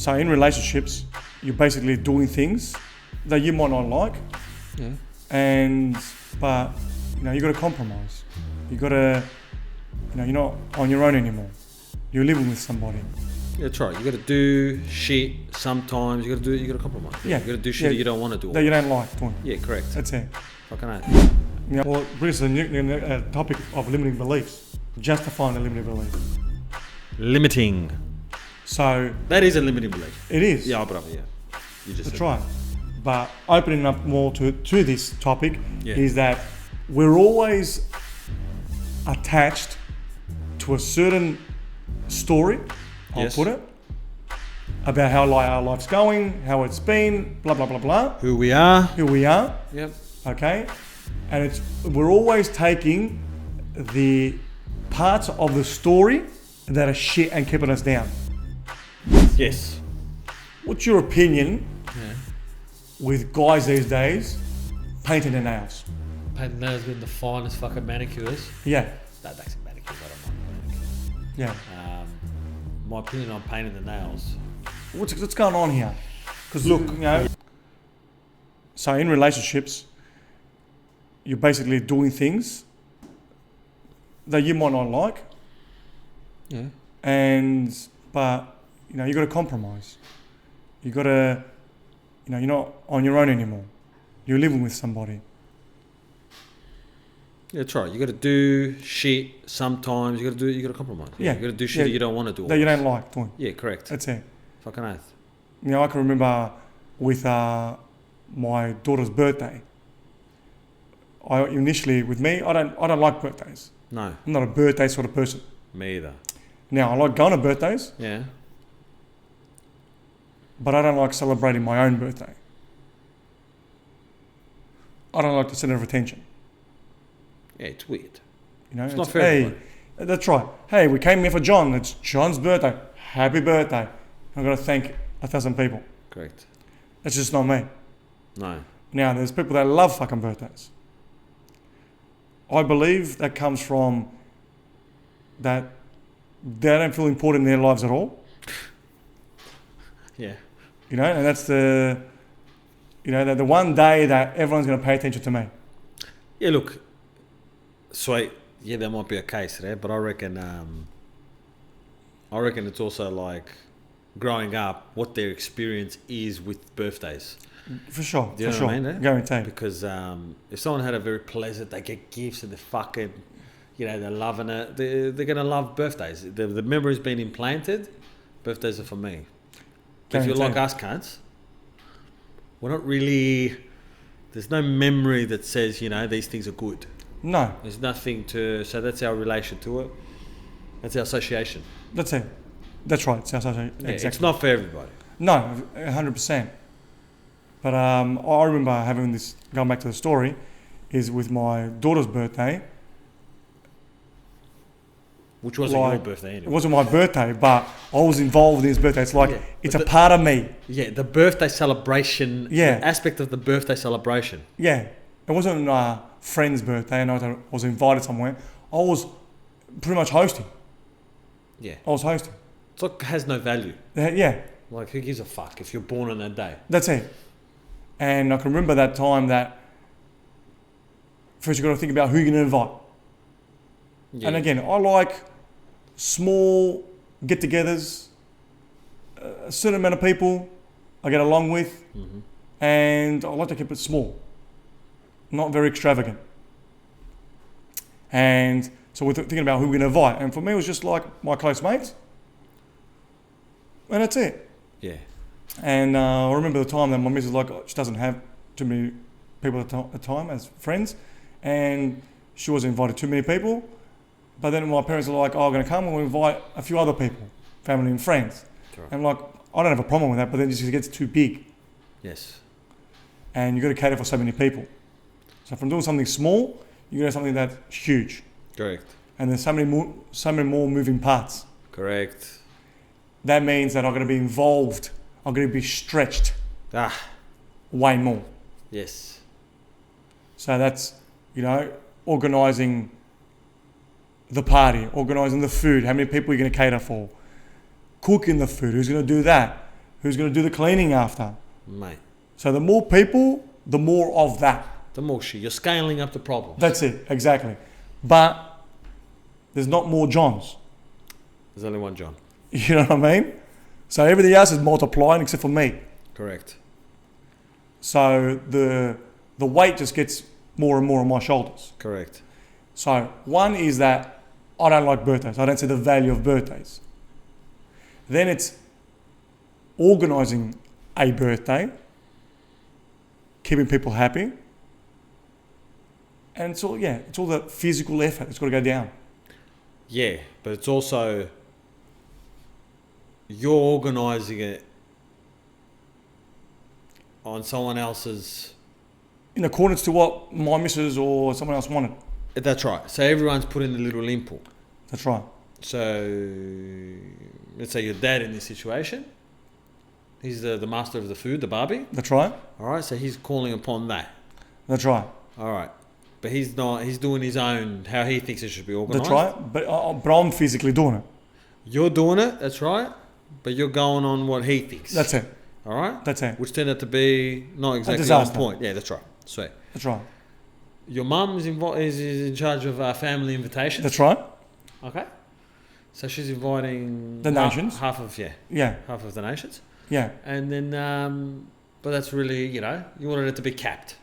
So in relationships, you're basically doing things that you might not like, but you got to compromise. You got to, you're not on your own anymore. You're living with somebody. Yeah, that's right. You got to do shit sometimes. You got to compromise. Yeah. You got to do shit that you don't want to do. That you don't like doing. Yeah, correct. That's it. Fucking hell. Well, brings the new topic of limiting beliefs, justifying the limiting belief. Limiting. So that is a limiting belief. It is. Yeah, brother. Yeah. You just. That's right. But opening up more to this topic is that we're always attached to a certain story. I'll put it about how our life's going, how it's been, blah blah blah blah. Who we are. Yep. Okay. And we're always taking the parts of the story that are shit and keeping us down. Yes. What's your opinion with guys these days painting their nails? Painting nails with the finest fucking manicures. Yeah. That's actually manicures. I don't mind manicures. Yeah. My opinion on painting the nails. What's going on here? Because look, so in relationships, you're basically doing things that you might not like. Yeah. But you got to compromise. You got to, you're not on your own anymore. You're living with somebody. Yeah, that's right. You got to do shit sometimes. You got to compromise. Yeah. You got to do shit that you don't want to do. That you don't like doing. Yeah, correct. That's it. Fucking oath. I can remember with my daughter's birthday. I don't like birthdays. No. I'm not a birthday sort of person. Me either. Now I like going to birthdays. Yeah. But I don't like celebrating my own birthday. I don't like the center of attention. Yeah, it's weird. It's not fair. Hey, that's right. Hey, we came here for John. It's John's birthday. Happy birthday. I've got to thank 1,000 people. Correct. That's just not me. No. Now, there's people that love fucking birthdays. I believe that comes from that they don't feel important in their lives at all. Yeah. And that's the one day that everyone's going to pay attention to me. Yeah, look. Sweet. Yeah, that might be a case there, but I reckon it's also like growing up, what their experience is with birthdays. For sure. Do you know for what sure. I mean? Guaranteed. Because if someone had a very pleasant, they get gifts and they're fucking, they're loving it. They're going to love birthdays. The memory's been implanted. Birthdays are for me. If you're like us cunts, we're not really. There's no memory that says these things are good. No. There's nothing to. So that's our relation to it. That's our association. That's it. That's right. It's our association. Yeah, exactly. it's not for everybody. No, 100%. But I remember having this, going back to the story, is with my daughter's birthday. Which wasn't your birthday anyway. It wasn't my birthday, but I was involved in his birthday. It's like, it's a part of me. Yeah, the birthday celebration. Yeah. The aspect of the birthday celebration. Yeah. It wasn't a friend's birthday and I was invited somewhere. I was pretty much hosting. Yeah. I was hosting. It's like, it has no value. Yeah. Like, who gives a fuck if you're born on that day? That's it. And I can remember that time that first you've got to think about who you're going to invite. Yeah. And again, I like small get-togethers, a certain amount of people I get along with, and I like to keep it small, not very extravagant. And so we're thinking about who we're going to invite. And for me, it was just like my close mates. And that's it. Yeah. And I remember the time that my missus she doesn't have too many people at the time as friends, and she was invited too many people. But then my parents were like, I'm going to come and we'll invite a few other people, family and friends. Sure. And I don't have a problem with that, but then it just gets too big. Yes. And you've got to cater for so many people. So from doing something small, you got to do something that's huge. Correct. And there's so many more moving parts. Correct. That means that I'm going to be involved. I'm going to be stretched way more. Yes. So that's, organising the party, organising the food, how many people you're going to cater for, cooking the food, who's going to do that, Who's going to do the cleaning after? Mate, So the more people, the more of that. the more shit. You're scaling up the problem. That's it, exactly. But there's not more Johns. There's only one John. You know what I mean? So everything else is multiplying except for me. Correct. So the weight just gets more and more on my shoulders. Correct. So one is that I don't like birthdays. I don't see the value of birthdays. Then it's organising a birthday, keeping people happy, and it's all the physical effort. It's got to go down. Yeah, but it's also you're organising it on someone else's. In accordance to what my missus or someone else wanted. That's right. So everyone's put in a little input. That's right. So let's say your dad in this situation. He's the master of the food, the Barbie. That's right. All right, so he's calling upon that. That's right. All right, but he's not. He's doing his own how he thinks it should be organised. That's right. But I'm physically doing it. You're doing it. That's right. But you're going on what he thinks. That's it. All right. That's it. Which turned out to be not exactly on disaster. point. Yeah, that's right. Sweet. That's right. Your mum is in charge of family invitations. That's right. Okay. So she's inviting The nations. half of Yeah. half of the nations, Yeah. and then but that's really you wanted it to be capped.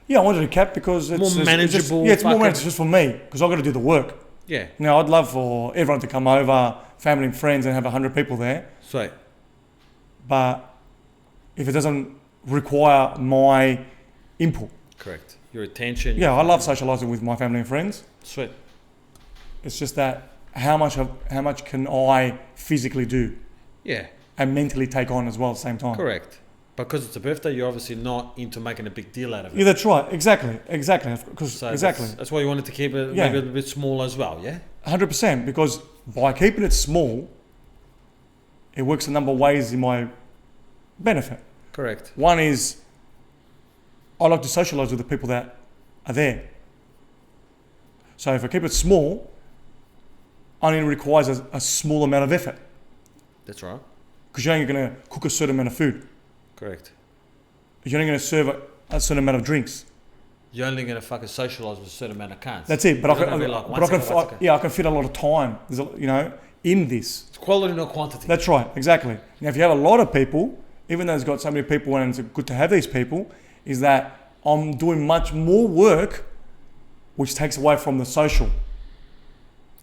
Yeah, I wanted a cap because it's More it's just, manageable, yeah, it's more fucking- manageable just for me because I've got to do the work. Yeah. Now, I'd love for everyone to come over, family and friends, and have 100 people there. Sweet. But if it doesn't require my input, Correct. Your attention. yeah, I love socialising with my family and friends. Sweet. It's just that how much can I physically do Yeah. and mentally take on as well at the same time. Correct. Because it's a birthday, you're obviously not into making a big deal out of it. Yeah, that's right. Exactly. Because So exactly. That's why you wanted to keep it Yeah. maybe a little bit small as well. Yeah. 100%. Because by keeping it small, it works a number of ways in my benefit. Correct. One is I like to socialise with the people that are there. So if I keep it small, only requires a small amount of effort That's right. because you're only going to cook a certain amount of food. Correct. You're only going to serve a certain amount of drinks. You're only going to fucking socialise with a certain amount of cunts. That's it. But You're not gonna be like, one second. I can fit a lot of time. In this. It's quality, not quantity. That's right. Exactly. Now, if you have a lot of people, even though it's got so many people and it's good to have these people, is that I'm doing much more work, which takes away from the social.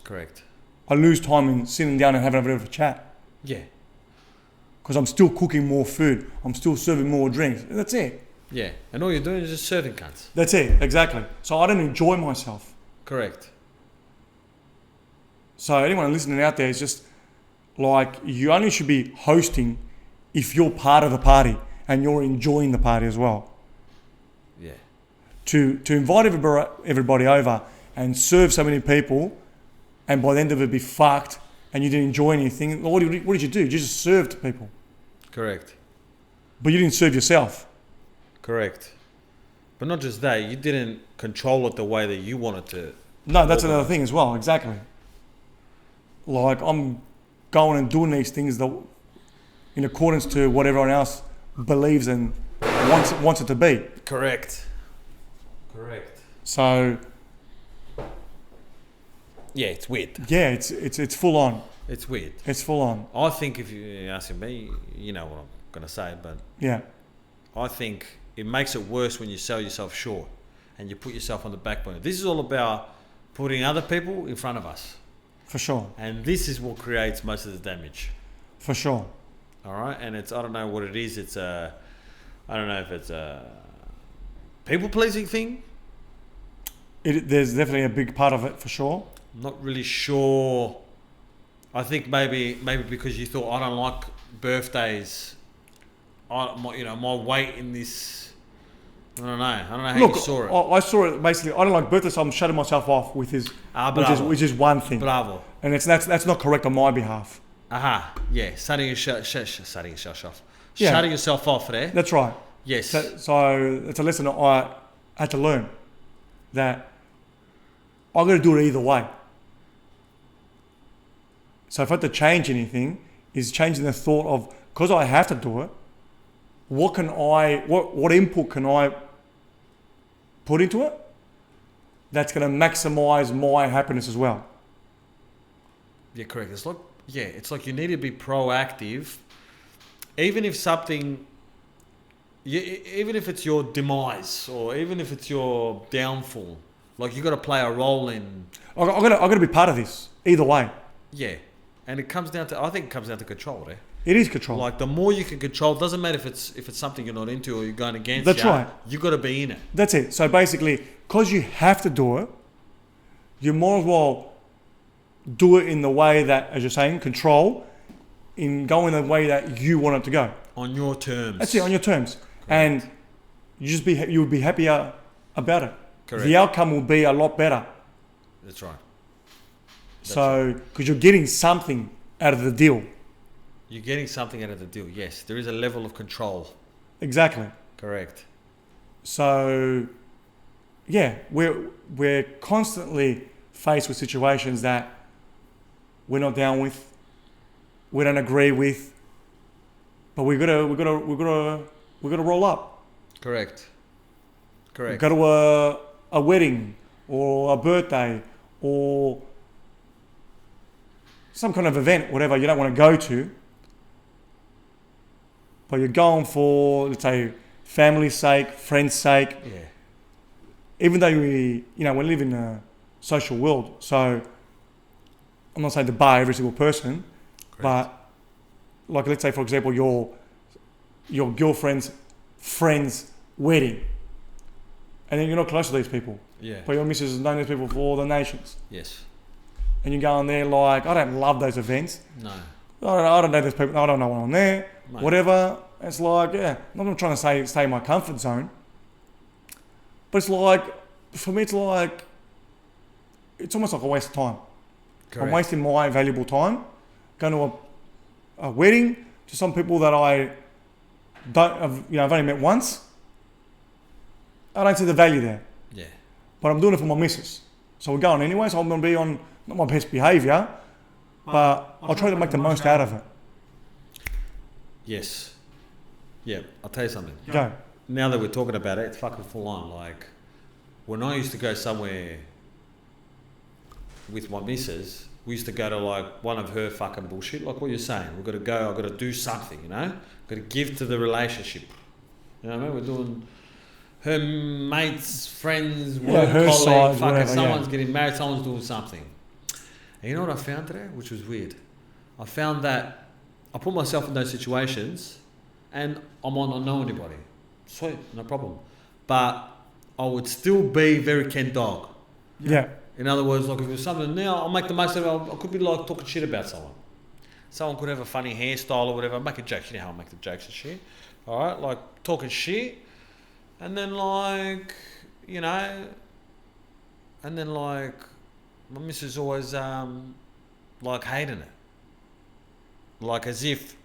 Correct. I lose time in sitting down and having a bit of a chat Yeah. because I'm still cooking more food. I'm still serving more drinks. That's it. Yeah. And all you're doing is just serving cunts. That's it. Exactly. So I don't enjoy myself. Correct. So anyone listening out there is just like, you only should be hosting if you're part of the party and you're enjoying the party as well. Yeah. To invite everybody over and serve so many people, and by the end of it be fucked and you didn't enjoy anything, what did you do? You just served people. Correct. But you didn't serve yourself. Correct. But not just that, you didn't control it the way that you wanted to. No, that's another thing as well, exactly. Like, I'm going and doing these things that in accordance to what everyone else believes and wants it to be. Correct. Correct. So Yeah, it's weird. yeah, it's full on. It's weird. It's full on. I think if you're asking me, you know what I'm going to say, but Yeah. I think it makes it worse when you sell yourself short and you put yourself on the back burner. This is all about putting other people in front of us. For sure. And this is what creates most of the damage. For sure. All right? And I don't know what it is. I don't know if it's a people-pleasing thing. There's definitely a big part of it, for sure. I'm not really sure. I think maybe because you thought I don't like birthdays. My weight in this. I don't know how Look, you saw it. I saw it basically. I don't like birthdays, so I'm shutting myself off with Bravo. which is one thing, Bravo. and that's not correct on my behalf. Aha. Yeah. Shutting yourself off. Yeah. Shutting yourself off there. That's right. Yes. So it's a lesson that I had to learn, that I got to do it either way. So if I had to change anything, is changing the thought of because I have to do it, what input can I put into it that's going to maximize my happiness as well? Yeah, correct. It's like you need to be proactive, even if something, even if it's your demise or even if it's your downfall. Like you got to play a role in. I got to be part of this either way. Yeah, and it comes down to. I think it comes down to control. Eh? It is control. Like the more you can control, doesn't matter if it's something you're not into or you're going against. That's right. You got to be in it. That's it. So basically, because you have to do it, you might as well do it in the way that, as you're saying, control, in going the way that you want it to go. On your terms. That's it, on your terms. Correct. And you would be happier about it. Correct. The outcome will be a lot better. That's right. So, because you're getting something out of the deal. You're getting something out of the deal. Yes, there is a level of control. Exactly. Correct. So, yeah, we're constantly faced with situations that we're not down with, we don't agree with, but we gotta roll up. Correct. Correct. Go to a wedding or a birthday or some kind of event, whatever you don't want to go to, but you're going for, let's say, family's sake, friends' sake. Yeah. Even though we live in a social world, so I'm not saying to bar every single person, Correct. but like let's say for example your girlfriend's friend's wedding, and then you're not close to these people, Yeah. but your missus has known these people for the nations, Yes. and you go on there like, I don't love those events. No. I don't know these people. I don't know one on there. Mate. Whatever. It's like, yeah, I'm not trying to stay in my comfort zone, but it's like, for me, it's almost like a waste of time. Correct. I'm wasting my valuable time going to a wedding to some people that I've only met once. I don't see the value there, Yeah. but I'm doing it for my missus. So we're going anyway, so I'm going to be on, not my best behaviour, but I'll try to make the most out of it. Yes. Yeah. I'll tell you something. Go. Now that we're talking about it, it's fucking full on. Like, when I used to go somewhere with my missus, we used to go to like one of her fucking bullshit, like what you're saying. We've got to go, I've got to do something, you know? Got to give to the relationship. You know what I mean? We're doing her mates, friends, work her colleague, side, fucking whatever, someone's yeah. getting married, someone's doing something. And you know what I found today? Which was weird. I found that I put myself in those situations and I might not know anybody. Sweet, no problem. But I would still be very Ken Dog. Yeah. In other words, like if it was something now, I'll make the most of it. I could be like talking shit about someone. Someone could have a funny hairstyle or whatever. I'll make a joke. You know how I make the jokes and shit. All right, like talking shit. And then like, you know, and then like my missus always like hating it. Like as if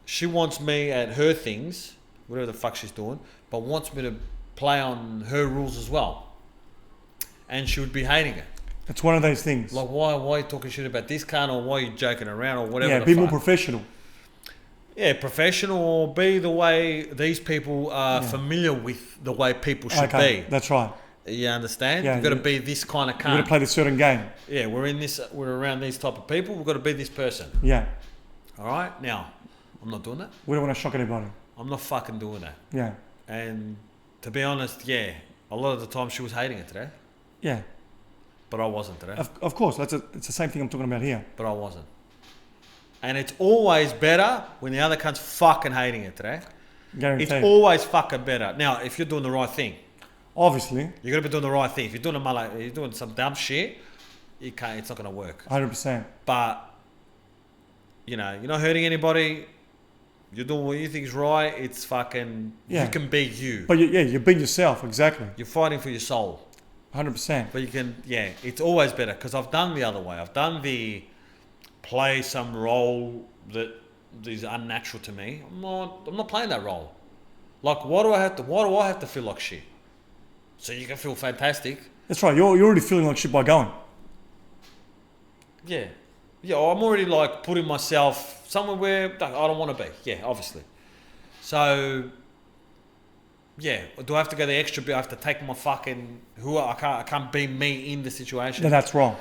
she wants me at her things, whatever the fuck she's doing, but wants me to play on her rules as well. And she would be hating it. It's one of those things. Like, why are you talking shit about this cunt, or why are you joking around, or whatever? Yeah, the be more fuck. professional. Yeah, professional, or be the way these people are Yeah. familiar with the way people should Okay, be. that's right. You understand? Yeah, You've got to you- be this kind of You're going cunt. to play this certain game. Yeah, we're around these type of people. We've got to be this person. Yeah. All right? Now, I'm not doing that. We don't want to shock anybody. I'm not fucking doing that. Yeah. And to be honest, yeah, a lot of the time she was hating it today, Yeah. but I wasn't today. Of course, it's the same thing I'm talking about here. But I wasn't. And it's always better when the other cunt's fucking hating it today. Guaranteed. It's always fucking better. Now, if you're doing the right thing, Obviously, you got to be doing the right thing. If you're doing you're doing some dumb shit, you can't. It's not going to work. 100%. But you know, you're not hurting anybody. You're doing what you think is right. It's fucking. Yeah. You can be you. But you've been yourself, exactly. You're fighting for your soul. 100%. But you can. Yeah, it's always better because I've done the other way. I've done the play some role that is unnatural to me. I'm not playing that role. Like, why do I have to feel like shit? So you can feel fantastic. That's right. You're already feeling like shit by going. Yeah. Yeah, I'm already like putting myself somewhere where I don't want to be. Yeah, obviously. So, yeah, do I have to go the extra bit? I have to take my fucking I can't be me in the situation. No, that's wrong.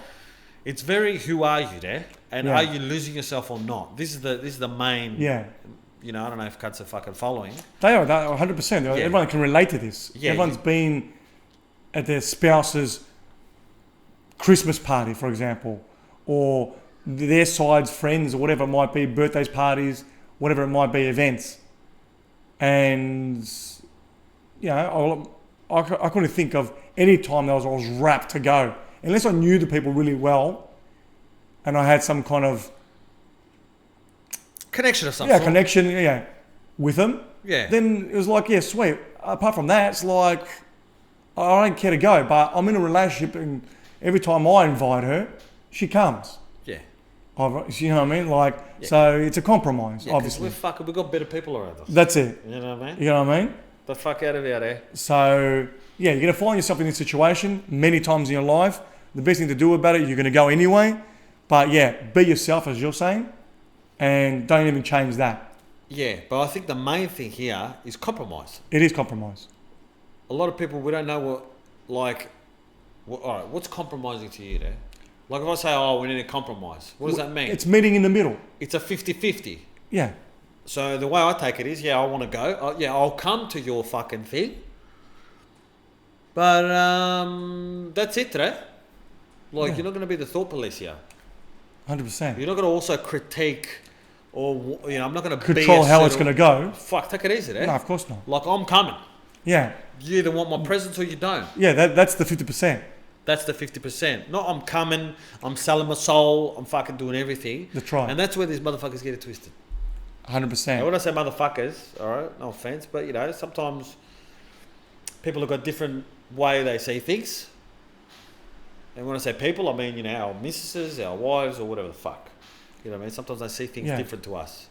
It's very who are you there, and Yeah. are you losing yourself or not? This is the main. Yeah. You know, I don't know if cats are fucking following. They are 100%. Yeah. Everyone can relate to this. Yeah, Everyone's been at their spouse's Christmas party, for example, or their side's friends, or whatever it might be, birthdays, parties, whatever it might be, events. And, you know, I couldn't think of any time that I was rapt to go. Unless I knew the people really well and I had some kind of Connection of some yeah sort. connection with them, Yeah. then it was like, yeah, sweet. Apart from that, it's like, I don't care to go, but I'm in a relationship and every time I invite her, she comes. Yeah. You know what I mean? Like, so it's a compromise, Yeah, 'cause obviously. we've got better people around us. That's it. You know what I mean? You know what I mean? The fuck out of here, eh? So, yeah, you're going to find yourself in this situation many times in your life. The best thing to do about it, you're going to go anyway. But yeah, be yourself, as you're saying, and don't even change that. Yeah, but I think the main thing here is compromise. It is compromise. A lot of people, we don't know all right, what's compromising to you there? Like if I say, oh, we need a compromise, what does that mean? It's meeting in the middle. It's a 50-50. Yeah. So the way I take it is, yeah, I want to go. I'll come to your fucking thing. But that's it, right? Like, you're not going to be the thought police here. 100%. You're not going to also critique or, I'm not going to Control how it's going to go. Fuck, take it easy, eh? No, of course not. Like, I'm coming. Yeah. You either want my presence or you don't. Yeah, that's the 50%. That's the 50%. Not I'm coming, I'm selling my soul, I'm fucking doing everything. That's right. And that's where these motherfuckers get it twisted. 100%. Now, when I say motherfuckers, all right, no offense, but sometimes people have got different way they see things. And when I say people, I mean, our mistresses, our wives, or whatever the fuck. You know what I mean? Sometimes they see things different to us.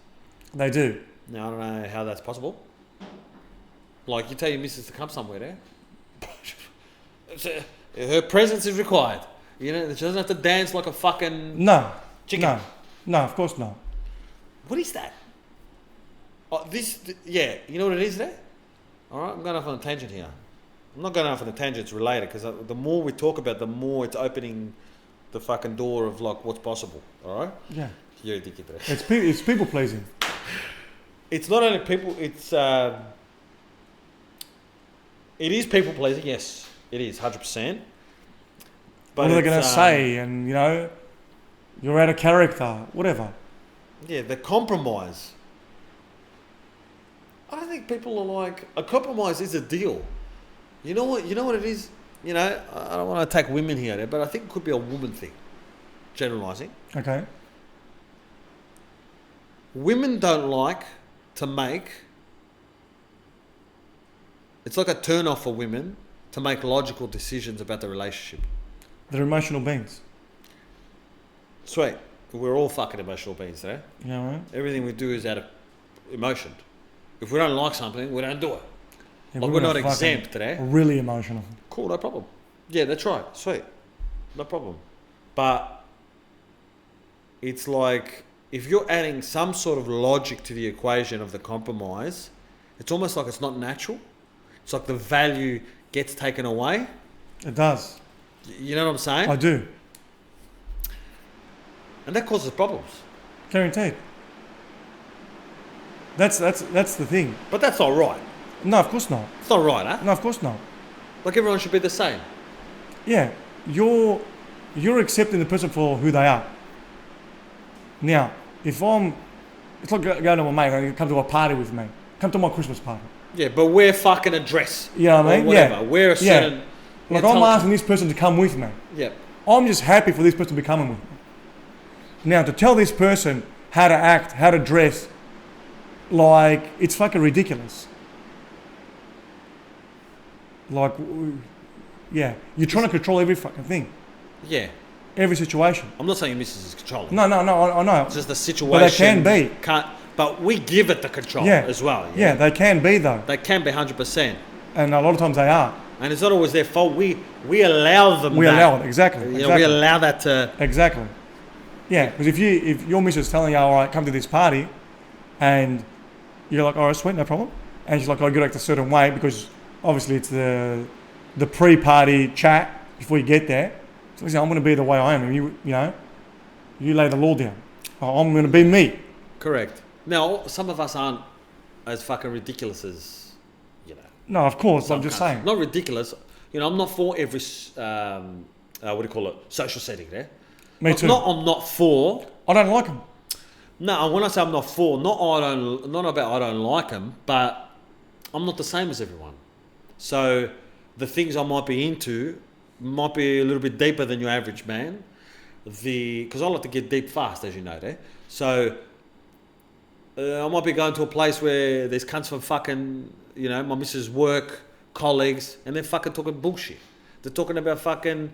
They do. Now, I don't know how that's possible. Like, you tell your missus to come somewhere there. Her presence is required. She doesn't have to dance like a fucking No. chicken. No, of course not. What is that? Oh, you know what it is there? All right, I'm going off on a tangent here. I'm not going off on a tangent, it's related, because the more we talk about, the more it's opening the fucking door of like what's possible. All right? Yeah. You're ridiculous. It's people pleasing. It's not only people, it is people pleasing, yes. It is, 100%. But What are they going to say? And, you're out of character, whatever. Yeah, the compromise. I don't think people are like, a compromise is a deal. You know what it is? I don't want to attack women here, but I think it could be a woman thing. Generalising. Okay. Women don't like to make... It's like a turn off for women to make logical decisions about the relationship. They're emotional beings. Sweet. We're all fucking emotional beings today. You know what I mean? Everything we do is out of emotion. If we don't like something, we don't do it. Yeah, Like we're not exempt today. Really emotional. Cool, no problem. Yeah, that's right. Sweet. No problem. But it's like, if you're adding some sort of logic to the equation of the compromise, it's almost like it's not natural. It's like the value gets taken away. It does. You know what I'm saying? I do. And that causes problems. Guaranteed. That's the thing. But that's not right. No, of course not. It's not right, huh? No, of course not. Like everyone should be the same. Yeah, you're accepting the person for who they are. Now, it's like going to my mate, come to a party with me. Come to my Christmas party. Yeah, but wear fucking a dress. You know what I mean? Or whatever. Yeah. Wear a certain... Like I'm asking this person to come with me. Yeah. I'm just happy for this person to be coming with me. Now, to tell this person how to act, how to dress, like, it's fucking ridiculous. Like, yeah, you're trying to control every fucking thing. Yeah. Every situation. I'm not saying your missus is controlling. No, I know. It's just the situation. But they can be. But we give it the control as well. Yeah, they can be though. They can be 100%. And a lot of times they are. And it's not always their fault. We allow them We that. allow it, exactly. We allow that to... Exactly. Yeah, because if your missus is telling you, all right, come to this party, and you're like, all right, sweet, no problem, and she's like, oh, you got to act a certain way because obviously it's the pre-party chat before you get there. So listen, I'm going to be the way I am, and you lay the law down. Oh, I'm going to be me. Correct. Now, some of us aren't as fucking ridiculous as, you know. No, of course. some I'm just countries. saying. Not ridiculous. You know, I'm not for every, what do you call it, social setting there. Me too. I'm not for. I don't like them. No, when I say I'm not for, not about I don't like them, but I'm not the same as everyone. So the things I might be into might be a little bit deeper than your average man. Because I like to get deep fast, as you know, there. So I might be going to a place where there's cunts from fucking, you know, my missus' work, colleagues, and they're fucking talking bullshit. They're talking about fucking,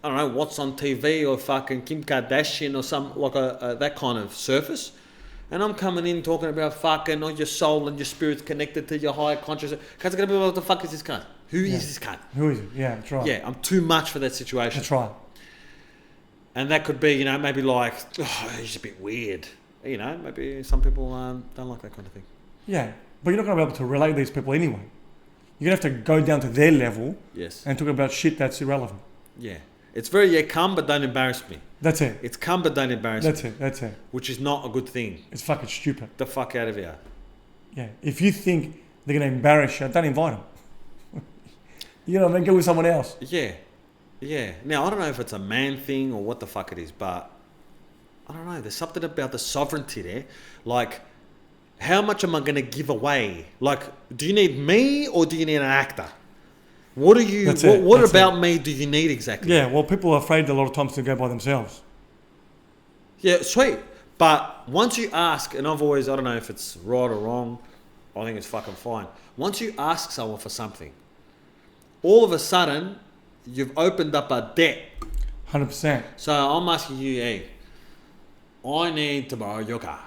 I don't know, what's on TV or fucking Kim Kardashian or some, like that kind of surface. And I'm coming in talking about fucking, your soul and your spirit's connected to your higher consciousness. Cunts are going to be like, what the fuck is this cunt? Who is this cunt? Who is it? Yeah, that's right. Yeah, I'm too much for that situation. That's right. And that could be, you know, maybe like, oh, he's a bit weird. You know, maybe some people don't like that kind of thing. Yeah, but you're not going to be able to relate to these people anyway. You're going to have to go down to their level Yes. and talk about shit that's irrelevant. Yeah. It's very, come but don't embarrass me. That's it. It's come but don't embarrass me. That's it. Which is not a good thing. It's fucking stupid. The fuck out of here. Yeah. If you think they're going to embarrass you, don't invite them. You know what I mean? Go with someone else. Yeah. Yeah. Now, I don't know if it's a man thing or what the fuck it is, but I don't know. There's something about the sovereignty there. Like, how much am I going to give away? Like, do you need me or do you need an actor? What do you? That's it. What That's about me do you need exactly? Yeah, well, people are afraid a lot of times to go by themselves. Yeah, sweet. But once you ask, and I've always, I don't know if it's right or wrong, I think it's fucking fine. Once you ask someone for something, all of a sudden, you've opened up a debt. 100%. So I'm asking you, hey, I need to borrow your car.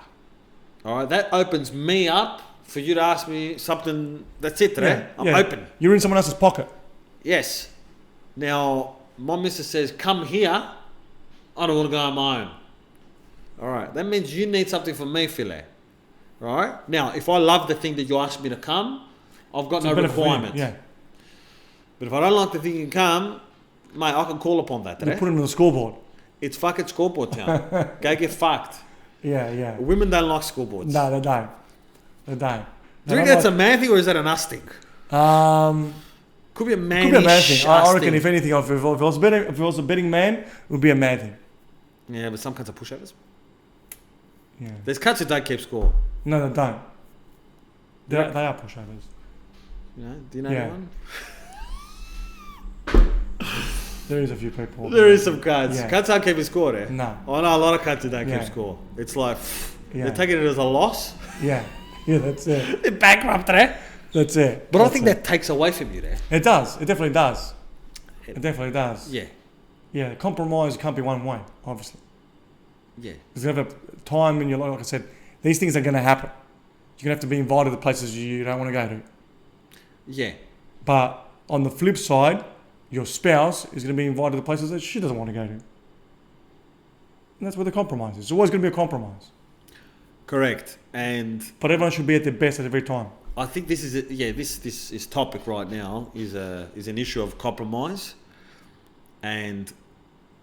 All right, that opens me up for you to ask me something. That's it, right? I'm open. You're in someone else's pocket. Yes. Now, my missus says, come here. I don't want to go on my own. All right, that means you need something from me, Philae. All right? Now, if I love the thing that you asked me to come, I've got no requirement. Yeah. But if I don't like the thing you come, mate, I can call upon that. You put it on the scoreboard. It's fucking scoreboard town. Go get fucked. Yeah. Women don't like scoreboards. No, they don't. They don't. Do you think that's a man thing or is that an us thing? Could be a man Could be a man thing. I reckon thing. if anything, if it was a betting man, it would be a man thing. Yeah, but some cunts are pushovers. Yeah. There's cunts who don't keep score. No, they don't. They Right. are pushovers. You know? Do you know Yeah. anyone? There is a few people. There is some cunts. Yeah. Cunts aren't keeping score there. No. I know a lot of cunts who don't Yeah. keep score. It's like, Yeah. they're taking it as a loss. Yeah, that's it. They're bankrupt there. That's it. But I That's think it. that takes away from you there. It does. It definitely does. It definitely does. Yeah. Yeah, compromise can't be one way, obviously. Yeah. There's going to have a time in your life, like I said, these things are going to happen. You're going to have to be invited to places you don't want to go to. Yeah. But on the flip side, your spouse is going to be invited to places that she doesn't want to go to. And that's where the compromise is. There's always going to be a compromise. Correct. And But everyone should be at their best at every time. I think this is this topic right now is an issue of compromise, and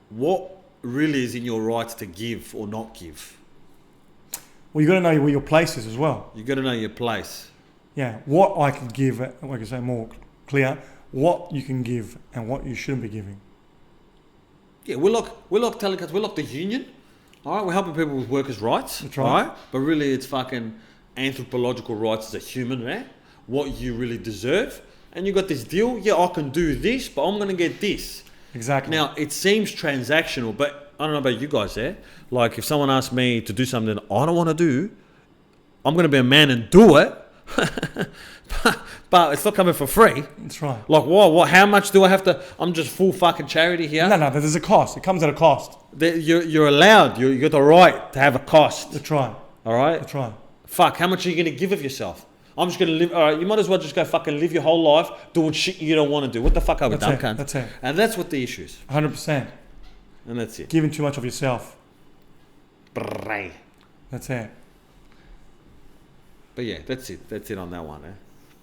what really is in your rights to give or not give. Well, you've got to know where your place is as well. You got to know your place. Yeah, what I can give, like I say, more clear, what you can give and what you shouldn't be giving. Yeah, we're like telling us, we're like the union. All right, we're helping people with workers' rights. That's right. All right, but really, it's fucking anthropological rights as a human, right? What you really deserve. And you got this deal. Yeah, I can do this, but I'm gonna get this. Exactly. Now, it seems transactional, but I don't know about you guys there. Like, if someone asks me to do something I don't want to do, I'm going to be a man and do it. But it's not coming for free. That's right. Like, what? How much do I have to? I'm just full fucking charity here. No, there's a cost. It comes at a cost. You're allowed. You got the right to have a cost. That's right. All right? That's right. Fuck, how much are you going to give of yourself? I'm just going to live. All right, you might as well just go fucking live your whole life doing shit you don't want to do. What the fuck are we done, cunt? That's it. And that's what the issue is. 100%. And that's it. Giving too much of yourself. Bray. That's it. But yeah, that's it. That's it on that one.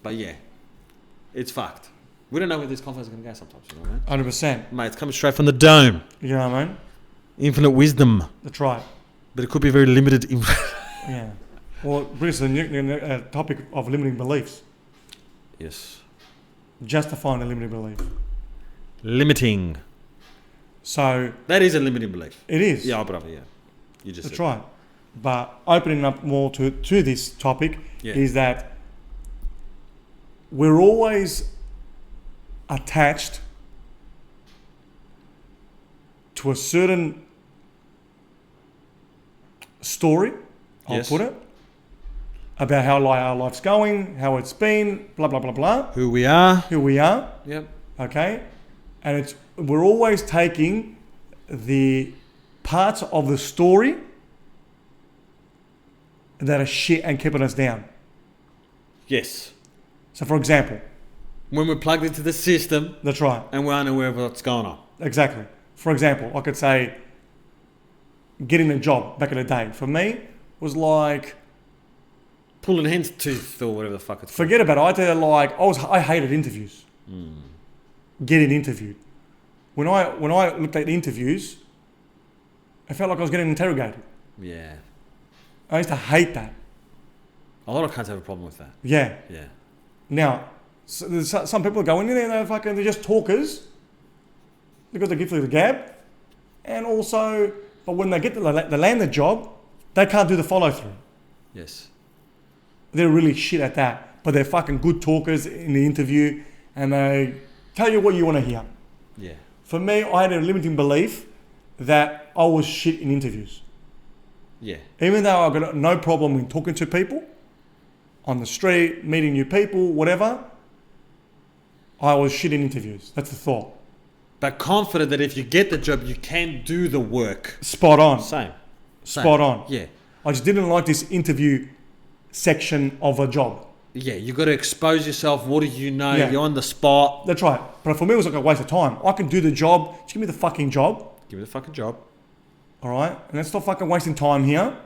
But yeah, it's fucked. We don't know where this conference is going to go sometimes, you know what I mean? 100%. Mate, it's coming straight from the dome. You know what I mean? Infinite wisdom. That's right. But it could be very limited. Yeah. Well, it brings us to the topic of limiting beliefs. Yes. Justifying a limiting belief. Limiting. So That is a limiting belief. it is. Yeah, brother, yeah. You just That's said right. But opening up more to this topic Yeah. is that we're always attached to a certain story, I'll Yes. put it, about how our life's going, how it's been, blah, blah, blah, blah, who we are. who we are, Yep. okay? And we're always taking the parts of the story that are shit and keeping us down. Yes. So, for example, When we're plugged into the system that's right, and we're unaware of what's going on. exactly. For example, I could say getting a job back in the day for me was like, Pulling hen's tooth or whatever the fuck it's called. forget about it. I tell you, like, I hated interviews. Getting interviewed. When I looked at interviews, I felt like I was getting interrogated. Yeah. I used to hate that. A lot of cunts have a problem with that. Yeah. Yeah. Now, there's some people go in there and they're just talkers because they give you the gab, and also, but when they get they land the job, they can't do the follow through. Yes. They're really shit at that, but they're fucking good talkers in the interview, and they tell you what you want to hear. Yeah. For me, I had a limiting belief that I was shit in interviews. Yeah. Even though I got no problem in talking to people on the street, meeting new people, whatever, I was shit in interviews. That's the thought. But confident that if you get the job, you can do the work. Spot on. Same. Spot on. Yeah. I just didn't like this interview section of a job. Yeah, you got to expose yourself. What do you know? Yeah. You're on the spot. That's right. But for me, it was like a waste of time. I can do the job. Just give me the fucking job. Give me the fucking job. All right? And let's stop fucking wasting time here.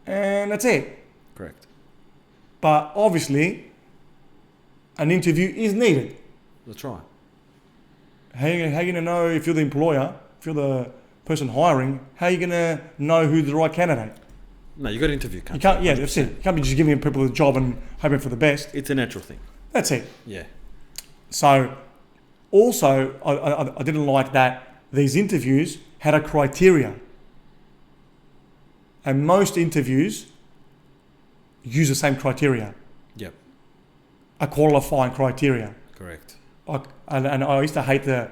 And that's it. Correct. But obviously, an interview is needed. That's right. How you going to know if you're the employer, if you're the person hiring, how are you going to know who's the right candidate? No, you got to interview. You can't, yeah, that's it. You can't be just giving people a job and hoping for the best. It's a natural thing. That's it. Yeah. So, also, I didn't like that these interviews had a criteria. And most interviews use the same criteria, Yep. a qualifying criteria. Correct. And I used to hate the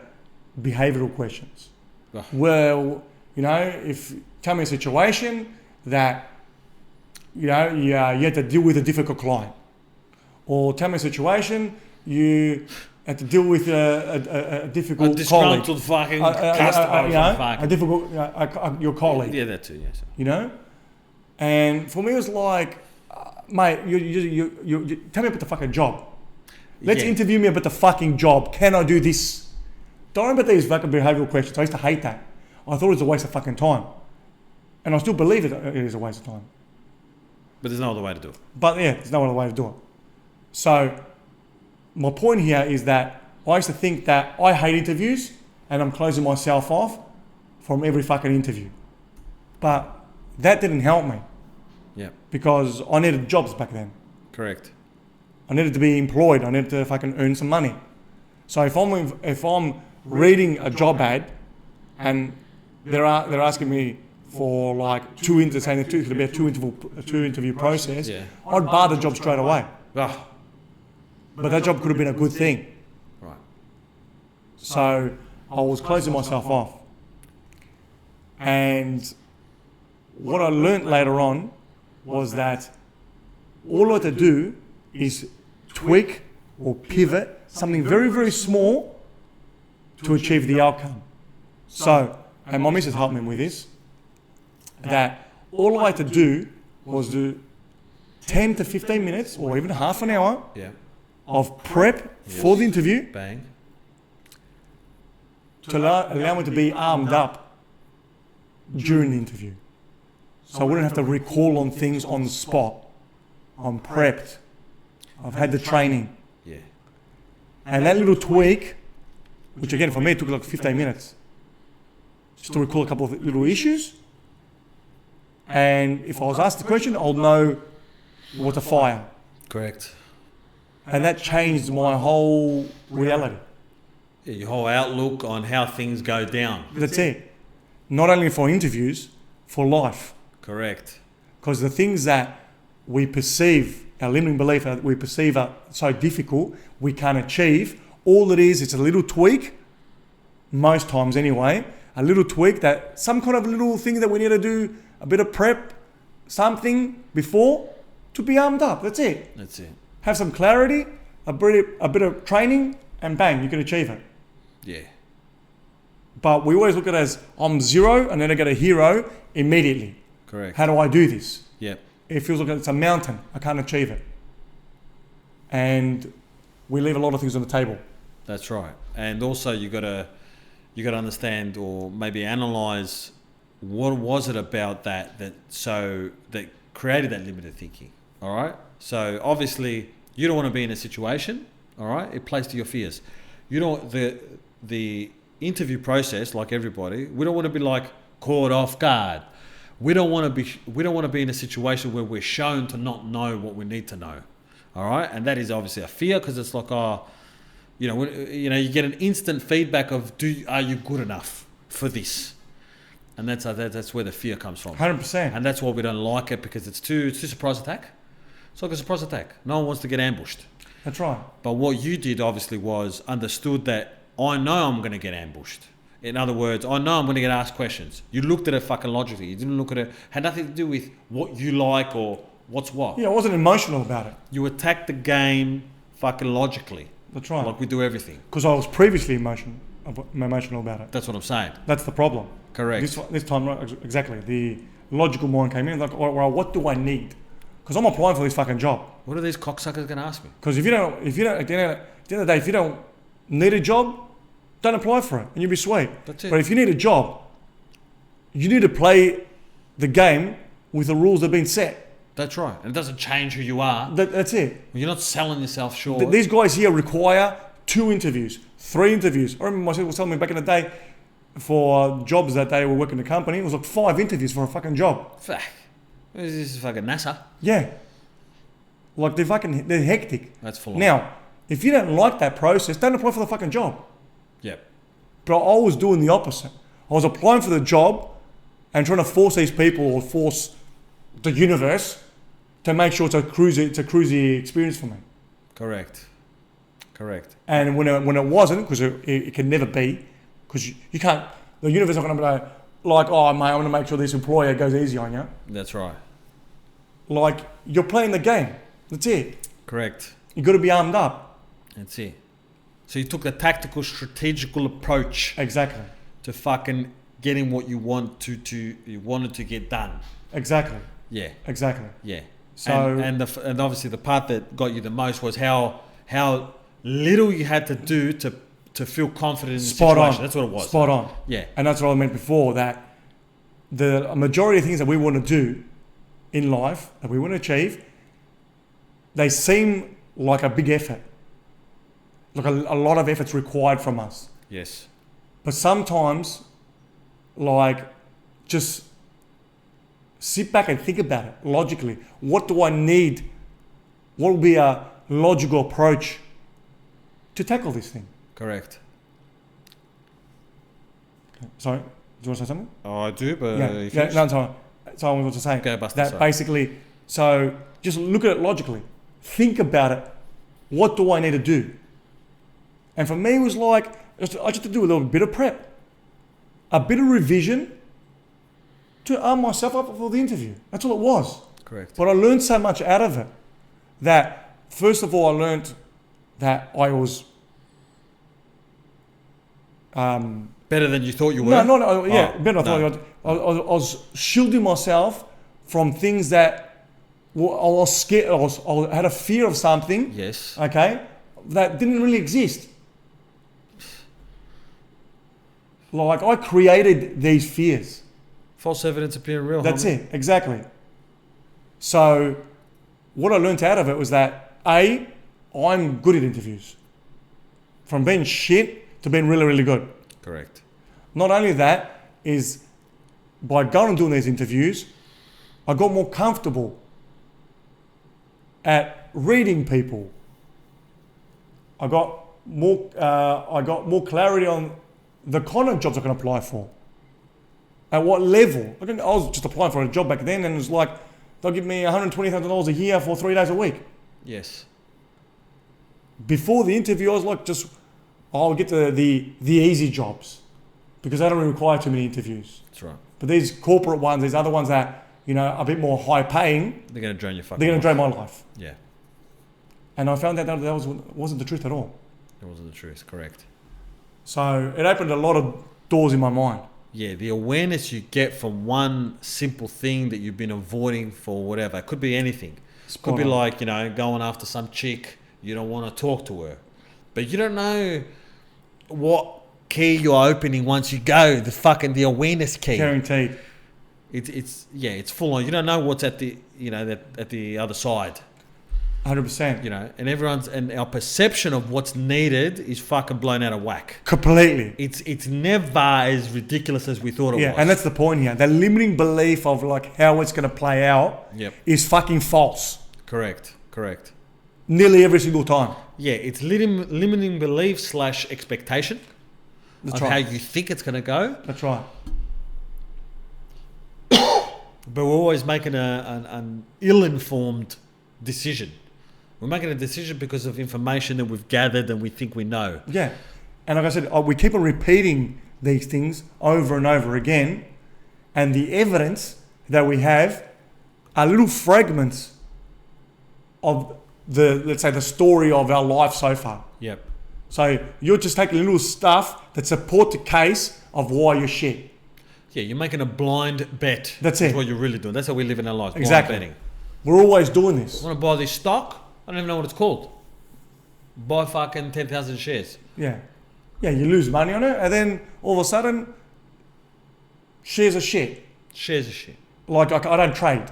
behavioural questions. Oh. Well, you know, if tell me a situation that, you know, you had to deal with a difficult client. Or tell me a situation you had to deal with a difficult A colleague. disgruntled fucking customer. You know, fucking. a difficult, your colleague. Yeah, that too, yes. You know? And for me, it was like, mate, you tell me about the fucking job. Let's Yeah. interview me about the fucking job. Can I do this? Don't worry about these fucking behavioural questions. I used to hate that. I thought it was a waste of fucking time. And I still believe it is a waste of time. But there's no other way to do it. But yeah, there's no other way to do it. So my point here is that I used to think that I hate interviews and I'm closing myself off from every fucking interview. But that didn't help me Yeah. because I needed jobs back then. Correct. I needed to be employed. I needed to fucking earn some money. So if I'm reading a job ad and they're asking me for like two interview process, Yeah. I'd bar the job straight away. Ah, But that job could have been a good thing. right. So I was closing myself off. And what I learnt later on was that all I had to do is tweak or pivot something very, very small to achieve the outcome. So, and my missus helped me with this, that all I had to do was do 10 to 15 minutes or even half an hour Yeah. of prep for the interview Bang. to allow me to be armed up during the interview. So I wouldn't have to recall on things on the spot. I'm prepped. I've had the training. Yeah. And that little tweak, which again for me took like 15 minutes, just to recall a couple of little issues. And if I was asked the question, I'll know what to fire. Correct. And that changed my whole reality. Yeah, your whole outlook on how things go down. That's it. Not only for interviews, for life. Correct. Because the things that we perceive, our limiting belief that we perceive are so difficult, we can't achieve. All it is, it's a little tweak, most times anyway, a little tweak that some kind of little thing that we need to do, a bit of prep, something before to be armed up. That's it. That's it. Have some clarity, a bit of training, and bang, you can achieve it. Yeah. But we always look at it as I'm zero and then I get a hero immediately. Correct. How do I do this? Yep. It feels like it's a mountain. I can't achieve it. And we leave a lot of things on the table. That's right. And also you gotta understand or maybe analyze what was it about that created that limited thinking. All right. So obviously you don't want to be in a situation. All right. It plays to your fears. You don't the interview process, like everybody, we don't want to be like caught off guard. We don't want to be in a situation where we're shown to not know what we need to know. All right. And that is obviously a fear because it's like, you get an instant feedback of are you good enough for this? And that's where the fear comes from. 100%. And that's why we don't like it because it's too surprise attack. It's like a surprise attack. No one wants to get ambushed. That's right. But what you did obviously was understood that I know I'm going to get ambushed. In other words, I know I'm going to get asked questions. You looked at it fucking logically. You didn't look at it, had nothing to do with what you like or what's what. Yeah, I wasn't emotional about it. You attacked the game fucking logically. That's right. Like we do everything. Because I was previously emotional about it. That's what I'm saying. That's the problem. Correct. This time, right, exactly. The logical mind came in like, well, what do I need? Because I'm applying for this fucking job. What are these cocksuckers going to ask me? Because if you don't, at the end of the day, if you don't need a job, don't apply for it and you'll be sweet. That's it. But if you need a job, you need to play the game with the rules that have been set. That's right. And it doesn't change who you are. That's it. You're not selling yourself short. These guys here require 2 interviews, 3 interviews. I remember myself was telling me back in the day for jobs that they were working in the company, it was like 5 interviews for a fucking job. Fuck. This is fucking NASA. Yeah. Like they're hectic. That's full on. Now, if you don't like that process, don't apply for the fucking job. Yep. But I was doing the opposite. I was applying for the job and trying to force these people or force the universe to make sure it's a cruisy experience for me. Correct. And when it wasn't, because it can never be, because you can't, the universe is not going to be like, oh mate, I want to make sure this employer goes easy on you. That's right. Like, you're playing the game. That's it. Correct. You got to be armed up. That's it. So you took the tactical, strategical approach Exactly. to fucking getting what you wanted to get done. Exactly. Yeah. Exactly. Yeah. So and obviously the part that got you the most was how little you had to do to feel confident in the spot situation. on. That's what it was. Spot on. Yeah. And that's what I meant before, that the majority of things that we want to do in life, that we want to achieve, they seem like a big effort. Like a lot of effort's required from us. Yes. But sometimes, like, just sit back and think about it logically. What do I need? What will be a logical approach to tackle this thing? Correct. Sorry, do you want to say something? Oh, I do, but Yeah, no, sorry. So I was to say Go, Buster, that sorry. basically, so just look at it logically. Think about it. What do I need to do? And for me, it was like, I just had to do a little bit of prep, a bit of revision to arm myself up for the interview. That's all it was. Correct. But I learned so much out of it that, first of all, I learned that I was Better than you thought you were? better than I thought. no. I was shielding myself from things that I was scared. I had a fear of something. Yes. Okay, that didn't really exist. Like, I created these fears. False evidence appearing real. That's homie. it, exactly. So, what I learned out of it was that I'm good at interviews. From being shit to being really, really good. Correct. Not only that, is by going and doing these interviews, I got more comfortable at reading people. I got more clarity on the kind of jobs I can apply for. At what level? I was just applying for a job back then, and it was like they'll give me $120,000 a year for 3 days a week. Yes. Before the interview, I was like, I'll get the easy jobs because they don't require too many interviews. That's right. But these corporate ones, these other ones that are a bit more high paying, They're going to drain your fucking they're going to life. drain my life. Yeah. And I found out that wasn't the truth at all. That wasn't the truth. Correct. So it opened a lot of doors in my mind. Yeah, the awareness you get from one simple thing that you've been avoiding for whatever. It could be anything. Spot Could be on. like, going after some chick, you don't want to talk to her. But you don't know what key you're opening once you go, the awareness key. Guaranteed. It's full on. You don't know what's at the at the other side. 100%. And our perception of what's needed is fucking blown out of whack. Completely. It's never as ridiculous as we thought it Yeah, was. and that's the point here. The limiting belief of like how it's going to play out Yep. is fucking false. Correct. Nearly every single time. Yeah, it's limiting belief / expectation That's of right. how you think it's going to go. That's right. But we're always making an ill-informed decision. We're making a decision because of information that we've gathered and we think we know. Yeah. And like I said, we keep on repeating these things over and over again. And the evidence that we have are little fragments of let's say, the story of our life so far. Yep. So you're just taking little stuff that support the case of why you're shit. Yeah, you're making a blind bet. That's it. what you're really doing. That's how we live in our lives. Exactly. Blind betting. We're always doing this. I want to buy this stock. I don't even know what it's called. Buy fucking 10,000 shares. Yeah. Yeah, you lose money on it, and then all of a sudden, shares are shit. Shares are shit. Like, I don't trade.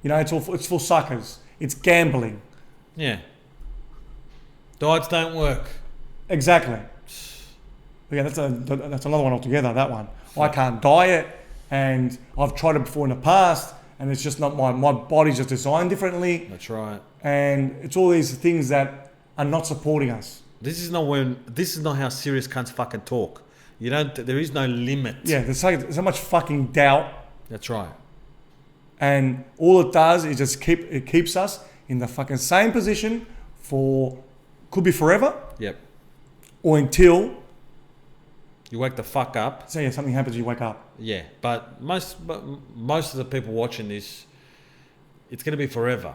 It's for suckers. It's gambling. Yeah. Diets don't work. Exactly. Yeah, that's another one altogether, that one. I can't diet, and I've tried it before in the past, and it's just not my body's just designed differently, That's right. and it's all these things that are not supporting us. This is not how serious cunts fucking talk. There is no limit. Yeah, there's so much fucking doubt, That's right. and all it does is just keeps us in the fucking same position could be forever, Yep. or until You wake the fuck up. something happens, you wake up. Yeah. But most of the people watching this, it's going to be forever.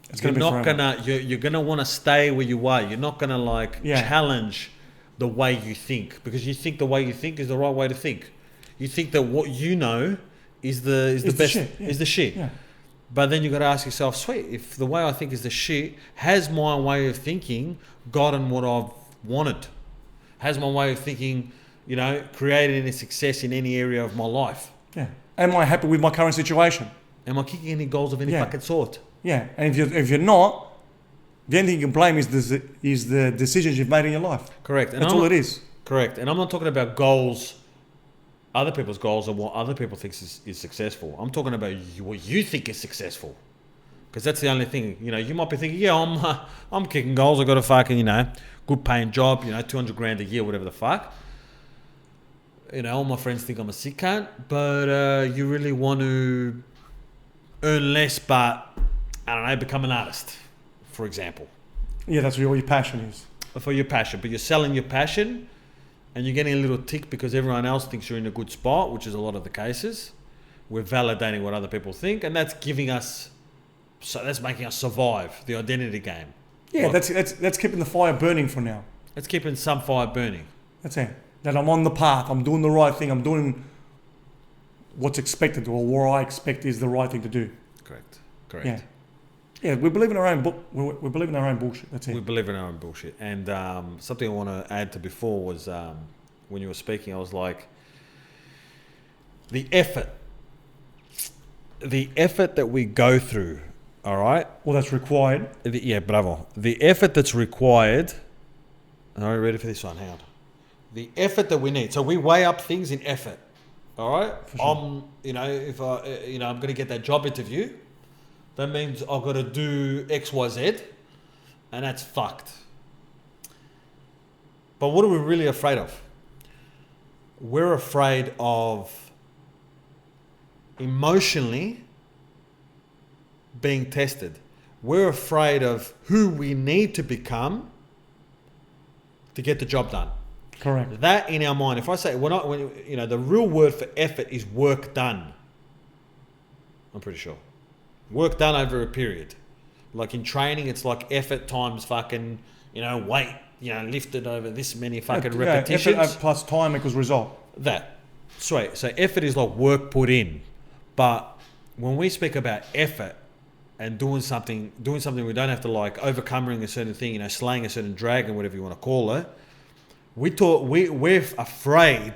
It's going to be forever. You're gonna want to stay where you are. You're not gonna challenge the way you think, because you think the way you think is the right way to think. You think that what you know is the best, shit, yeah. is the shit. Yeah. But then you got to ask yourself, sweet, if the way I think is the shit, has my way of thinking gotten what I've wanted? Has my way of thinking, created any success in any area of my life? Yeah. Am I happy with my current situation? Am I kicking any goals of any Yeah. fucking sort? Yeah. And if you're not, the only thing you can blame is the decisions you've made in your life. Correct. And That's all it is. Correct. And I'm not talking about goals, other people's goals, and what other people think is successful. I'm talking about what you think is successful. Because that's the only thing. You might be thinking, yeah, I'm kicking goals. I got a fucking, good paying job, 200 grand a year, whatever the fuck. All my friends think I'm a sick cunt, but you really want to earn less, but I don't know, become an artist, for example. Yeah, that's what your passion is. For your passion, but you're selling your passion and you're getting a little tick because everyone else thinks you're in a good spot, which is a lot of the cases. We're validating what other people think, and that's that's making us survive the identity game. Yeah, Like, that's keeping the fire burning for now. it's keeping some fire burning. That's it. That I'm on the path. I'm doing the right thing. I'm doing what's expected, or what I expect is the right thing to do. Correct. Yeah. Yeah, we believe in our own we believe in our own bullshit. That's it. We believe in our own bullshit. And something I want to add to before was when you were speaking, I was like, the effort the effort that we go through, all right? Well, that's required. Yeah, bravo. The effort that's required. Are you ready for this one? Hang on. The effort that we need. So we weigh up things in effort. All right. Sure. If I'm going to get that job interview, that means I've got to do X, Y, Z, and that's fucked. But what are we really afraid of? We're afraid of emotionally being tested. We're afraid of who we need to become to get the job done. Correct. That in our mind, if I say the real word for effort is work done. I'm pretty sure. Work done over a period. Like in training, it's like effort times fucking, weight, lifted over this many fucking repetitions. Effort plus time equals result. That. Sweet. So effort is like work put in. But when we speak about effort and doing something we don't have to like overcoming a certain thing, slaying a certain dragon, whatever you want to call it, we're afraid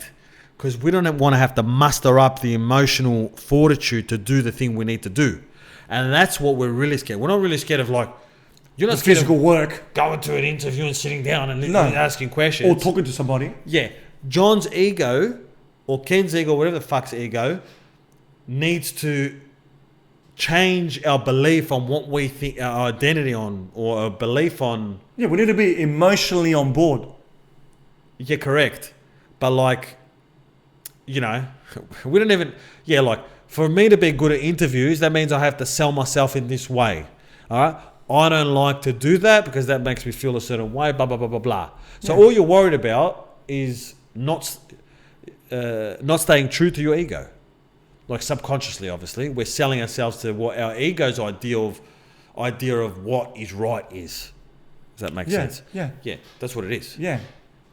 because we don't want to have to muster up the emotional fortitude to do the thing we need to do. And that's what we're really scared. We're not really scared of you're not scared physical of work. going to an interview and sitting down and No. asking questions. Or talking to somebody. Yeah. John's ego or Ken's ego, whatever the fuck's ego, needs to change our belief on what we think, our identity on, or a belief on. Yeah, we need to be emotionally on board. Yeah, correct. But we don't even, for me to be good at interviews, that means I have to sell myself in this way. All right. I don't like to do that because that makes me feel a certain way, blah, blah, blah, blah, blah. So all you're worried about is not staying true to your ego. Like subconsciously, obviously, we're selling ourselves to what our ego's idea of what is right is. Does that make sense? Yeah. Yeah, that's what it is. Yeah.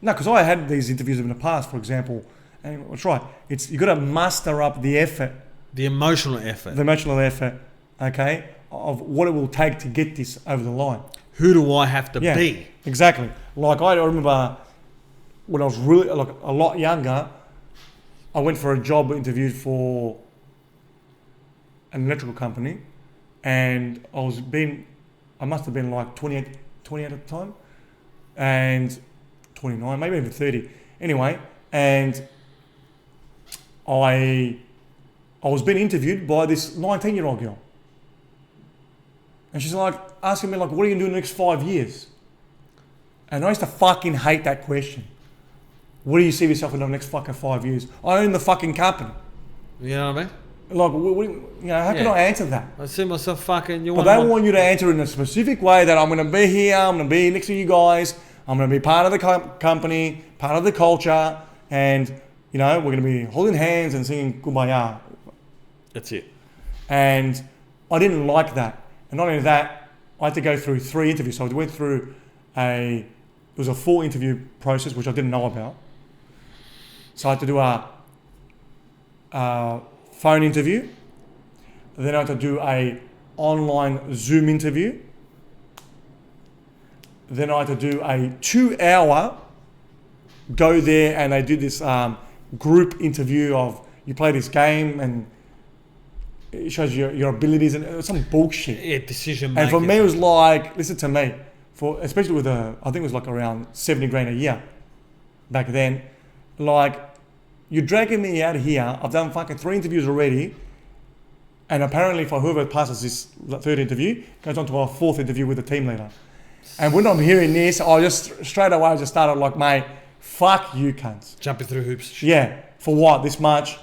No, because I had these interviews in the past, for example, and that's right. You got to muster up the effort. The emotional effort. The emotional effort, okay, of what it will take to get this over the line. Who do I have to be? Exactly. Like I remember when I was really a lot younger, I went for a job interview for an electrical company, and I must have been like 28 at the time, and 29, maybe even 30. Anyway, and I was being interviewed by this 19-year-old girl. And she's like asking me what are you going to do in the next 5 years? And I used to fucking hate that question. What do you see yourself in the next fucking 5 years? I own the fucking company. You know what I mean? How can I answer that? I see myself fucking. But they want you to answer in a specific way that I'm going to be here, I'm going to be next to you guys, I'm going to be part of the company, part of the culture, and we're going to be holding hands and singing Kumbaya. That's it. And I didn't like that. And not only that, I had to go through 3 interviews. So I went through it was a 4 interview process, which I didn't know about. So I had to do a phone interview. Then I had to do a online Zoom interview. Then I had to do a 2-hour go there, and they do this group interview of you play this game and it shows your abilities and it was some bullshit. Yeah, decision making. And for me, it was like, listen to me, especially with I think it was around 70 grand a year back then. You're dragging me out of here. I've done fucking 3 interviews already. And apparently for whoever passes this 3rd interview, goes on to our 4th interview with the team leader. And when I'm hearing this, I just straight away started mate, fuck you cunts. Jumping through hoops. Yeah. For what? This much?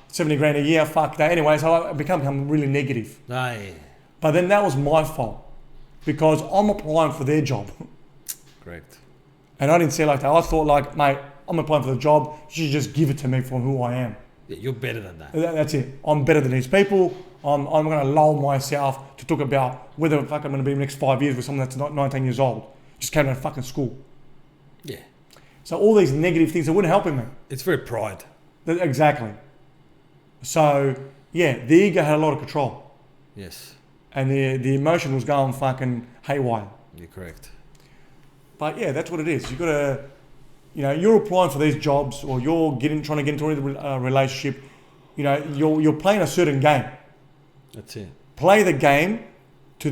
70 grand a year? Fuck that. Anyway, so I become really negative. Aye. But then that was my fault. Because I'm applying for their job. Correct. And I didn't say it like that. I thought mate, I'm applying for the job. You should just give it to me for who I am. Yeah, you're better than that. That's it. I'm better than these people. I'm going to lull myself to talk about whether I'm going to be in the next 5 years with someone that's not 19 years old. Just came out of fucking school. Yeah. So all these negative things, it wouldn't help him, man. It's very pride. Exactly. So, yeah, the ego had a lot of control. Yes. And the emotion was going fucking haywire. You're correct. But yeah, that's what it is. You've got to, you're applying for these jobs or you're trying to get into a relationship. You're playing a certain game. That's it. Play the game to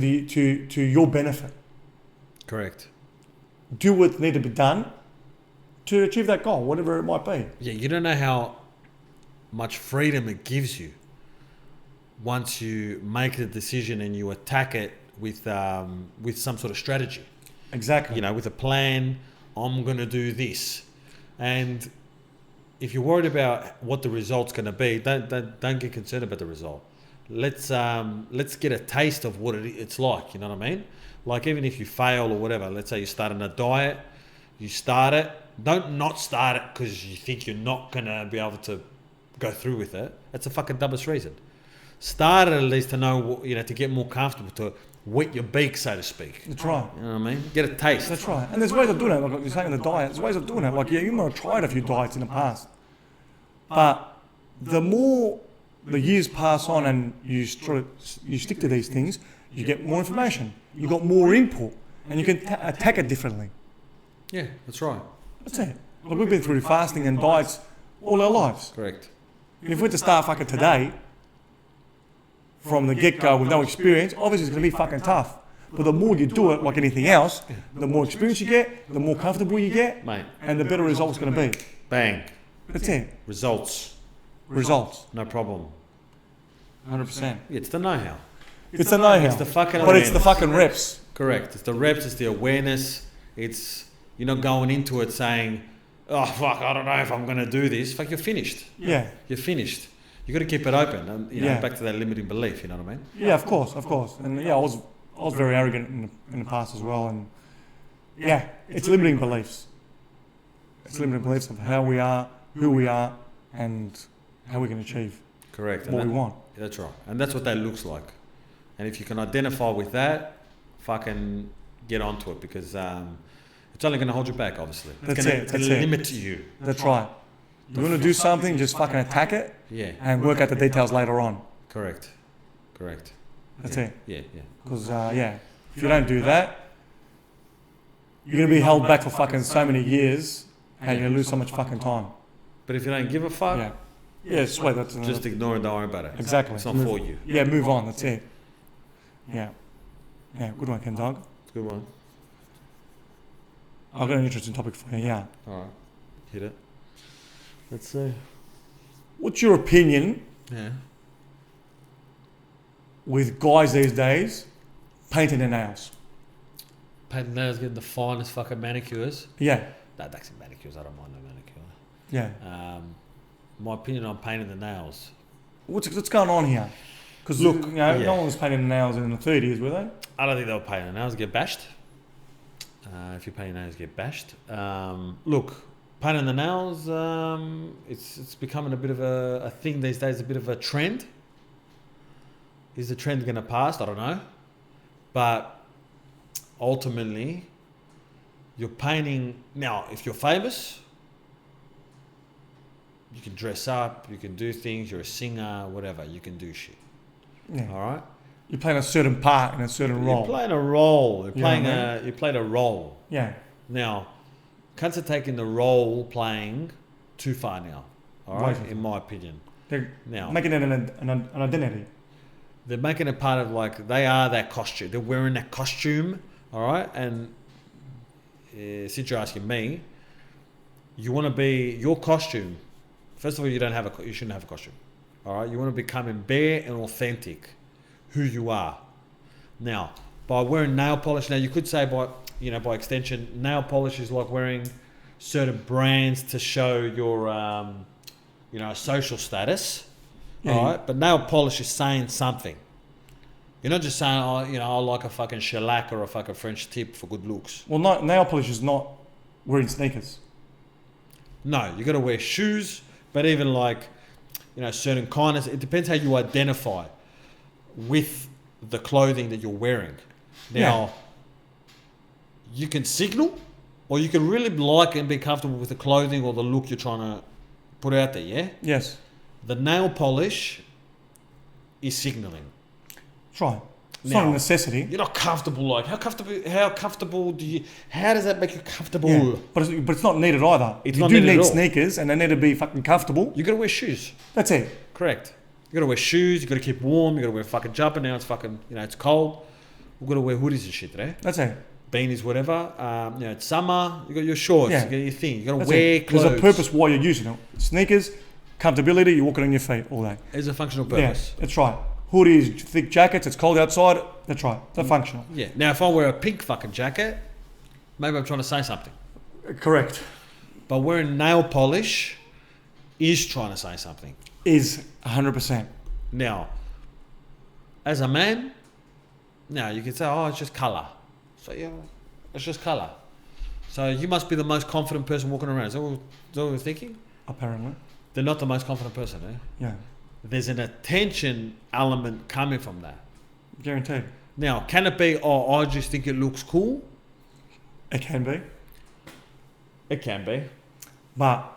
your benefit. Correct. Do what needs to be done to achieve that goal, whatever it might be. Yeah, you don't know how much freedom it gives you once you make the decision and you attack it with some sort of strategy. Exactly. You know, with a plan. I'm going to do this, and if you're worried about what the result's going to be, don't get concerned about the result. Let's get a taste of what it's like. You know what I mean? Like, even if you fail or whatever, let's say you're starting a diet, you start it. Don't not start it because you think you're not going to be able to go through with it. That's the fucking dumbest reason. Start it at least to know, you know, to get more comfortable, to wet your beak, so to speak. That's right. You know what I mean? Get a taste. That's right. And there's ways of doing it. Like you're saying, the diet. There's ways of doing it. Like, yeah, you might have tried a few diets in the past, but the more the years pass on and you stick to these things, you get more information. You got more input, and you can attack it differently. Yeah, that's right. That's it. Like, we've been through fasting and diets all our lives. Correct. If we're to start fucking today, from the get-go with no experience, obviously it's going to be fucking tough. But the more you do it, like anything else, the more experience you get, the more comfortable you get, Mate. and the better results going to be. Bang. That's it. Results. Results. No problem. 100%. It's the know-how. It's the know-how. It's the fucking but it's the awareness. fucking reps. Correct. It's the reps, it's the awareness. It's, you're not going into it saying, oh, fuck, I don't know if I'm going to do this. Fuck, you're finished. Yeah. You're finished. You got to keep it open. And, you know, Yeah. back to that limiting belief, you know what I mean? Yeah, of course. And yeah, I was very arrogant in the past as well. And yeah, it's limiting beliefs. It's limiting beliefs of how we are, who we are, and how we can achieve Correct. what we want. That's right. And that's what that looks like. And if you can identify with that, fucking get onto it, because it's only going to hold you back, obviously. That's It's it, going to that's it. limit you. That's right. You want to do something, just fucking attack it Yeah. and work out the details later on. Correct. Correct. That's it. Yeah, yeah. Because, yeah, if you don't do that, you're going to be held back for fucking so many years and you're going to lose so much fucking time. But if you don't give a fuck, Yeah. Yeah, sweet. That's just ignore it, don't worry about it. exactly. It's not Move- for you. Yeah, move on. That's it. Yeah. Yeah, good one, Ken Dog. It's a good one. I've got an interesting topic for you, yeah. All right. Hit it. Let's see. What's your opinion Yeah. with guys these days painting their nails? Painting nails, getting the finest fucking manicures. Yeah, That's actually manicures. I don't mind a manicure. yeah. My opinion on painting the nails. What's going on here? Because Look, look, you know, yeah. no one was painting the nails in the 30s, were they? I don't think they'll paint the nails, get bashed. If you paint your nails, get bashed. Look, painting the nails, it's becoming a bit of a thing these days, a bit of a trend. Is the trend going to pass? I don't know. But ultimately, you're painting... Now, if you're famous, you can dress up, you can do things, you're a singer, whatever, you can do shit. Yeah. All right? You're playing a certain part in a certain role. You're playing a role. You're You know playing what I you played a role. Yeah, Now, cunts are taking the role playing too far now. All right, Way too in my opinion. they're Now, making it an identity. they're making it part of, like, they are that costume. They're wearing that costume. All right, and since you're asking me, you want to be your costume. First of all, you shouldn't have a costume. All right, you want to become bare and authentic, who you are. Now, by wearing nail polish, now you could say by extension, nail polish is like wearing certain brands to show your social status. Yeah, All right, but nail polish is saying something. You're not just saying, I like a fucking shellac or a fucking French tip for good looks. Well, nail polish is not wearing sneakers. No, you got to wear shoes, but even certain kindness. It depends how you identify with the clothing that you're wearing. Now, you can signal, or you can really like and be comfortable with the clothing or the look you're trying to put out there. Yeah. Yes, The nail polish is signaling. that's right. It's Now, not a necessity. You're not comfortable. How comfortable how does that make you comfortable? Yeah. But it's not needed either. It's you not do needed at need all. sneakers and they need to be fucking comfortable. You got to wear shoes. That's it. Correct. You got to wear shoes. You got to keep warm. You got to wear a fucking jumper. Now it's fucking, it's cold. We've got to wear hoodies and shit, right? That's it. Beanies, whatever. It's summer. You got your shorts. Yeah. You got your thing. You got to That's wear it. clothes. There's a purpose why you're using it. Sneakers, comfortability, you're walking on your feet all day. There's a functional Yeah, purpose. that's right. Hoodies, thick jackets, it's cold outside. That's right. They're functional. Yeah. Now, if I wear a pink fucking jacket, maybe I'm trying to say something. Correct. But wearing nail polish is trying to say something. Is 100%. Now, as a man, now you can say, oh, it's just colour. So, yeah, it's just colour. So you must be the most confident person walking around. Is that what you're thinking? Apparently. They're not the most confident person, eh? Yeah. There's an attention element coming from that. Guaranteed. Now, can it be, oh, I just think it looks cool? It can be. It can be. But,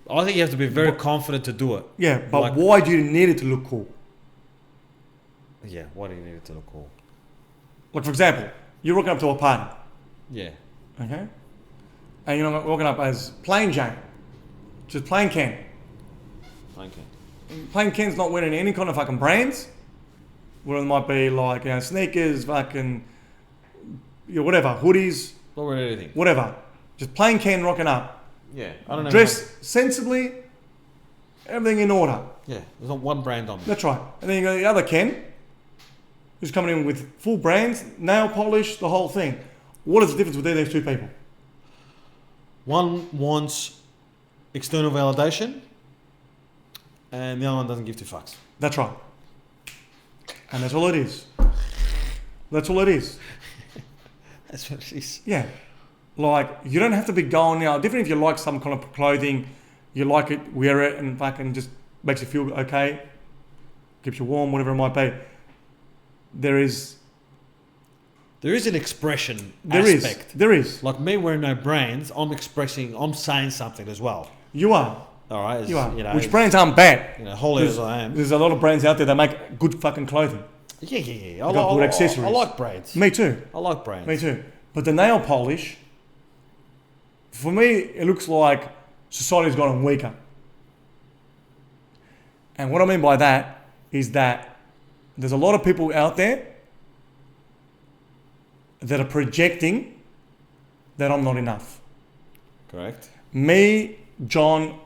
I think you have to be very confident to do it. yeah, but Like- why do you need it to look cool? Yeah, why do you need it to look cool? Like, for example, you're walking up to a party, Yeah. okay? And you're not walking up as plain Jane. Just plain Ken. Okay. Plain Ken's not wearing any kind of fucking brands. Where it might be like, sneakers, fucking, whatever, hoodies, Not wearing anything. whatever. Just plain Ken rocking up. Yeah. I don't know. Dressed sensibly, everything in order. Yeah. There's not one brand on me. That's right. And then you got the other Ken, who's coming in with full brands, nail polish, the whole thing. What is the difference between these two people? One wants external validation, and the other one doesn't give two fucks. That's right. And that's all it is. That's all it is. That's what it is. Yeah. Like, you don't have to be going out. Different if you like some kind of clothing, you like it, wear it, and fucking just makes you feel okay, keeps you warm, whatever it might be. There is an expression There aspect. is. Like me wearing no brands, I'm saying something as well. You are. All right. You are. know, Which brands aren't bad. holy as I am. There's a lot of brands out there that make good fucking clothing. Yeah. got good accessories. I like brands. Me too. I like brands. Me too. But the nail polish, for me, it looks like society's gotten weaker. And what I mean by that is that there's a lot of people out there that are projecting that I'm not enough. Correct. Me, John,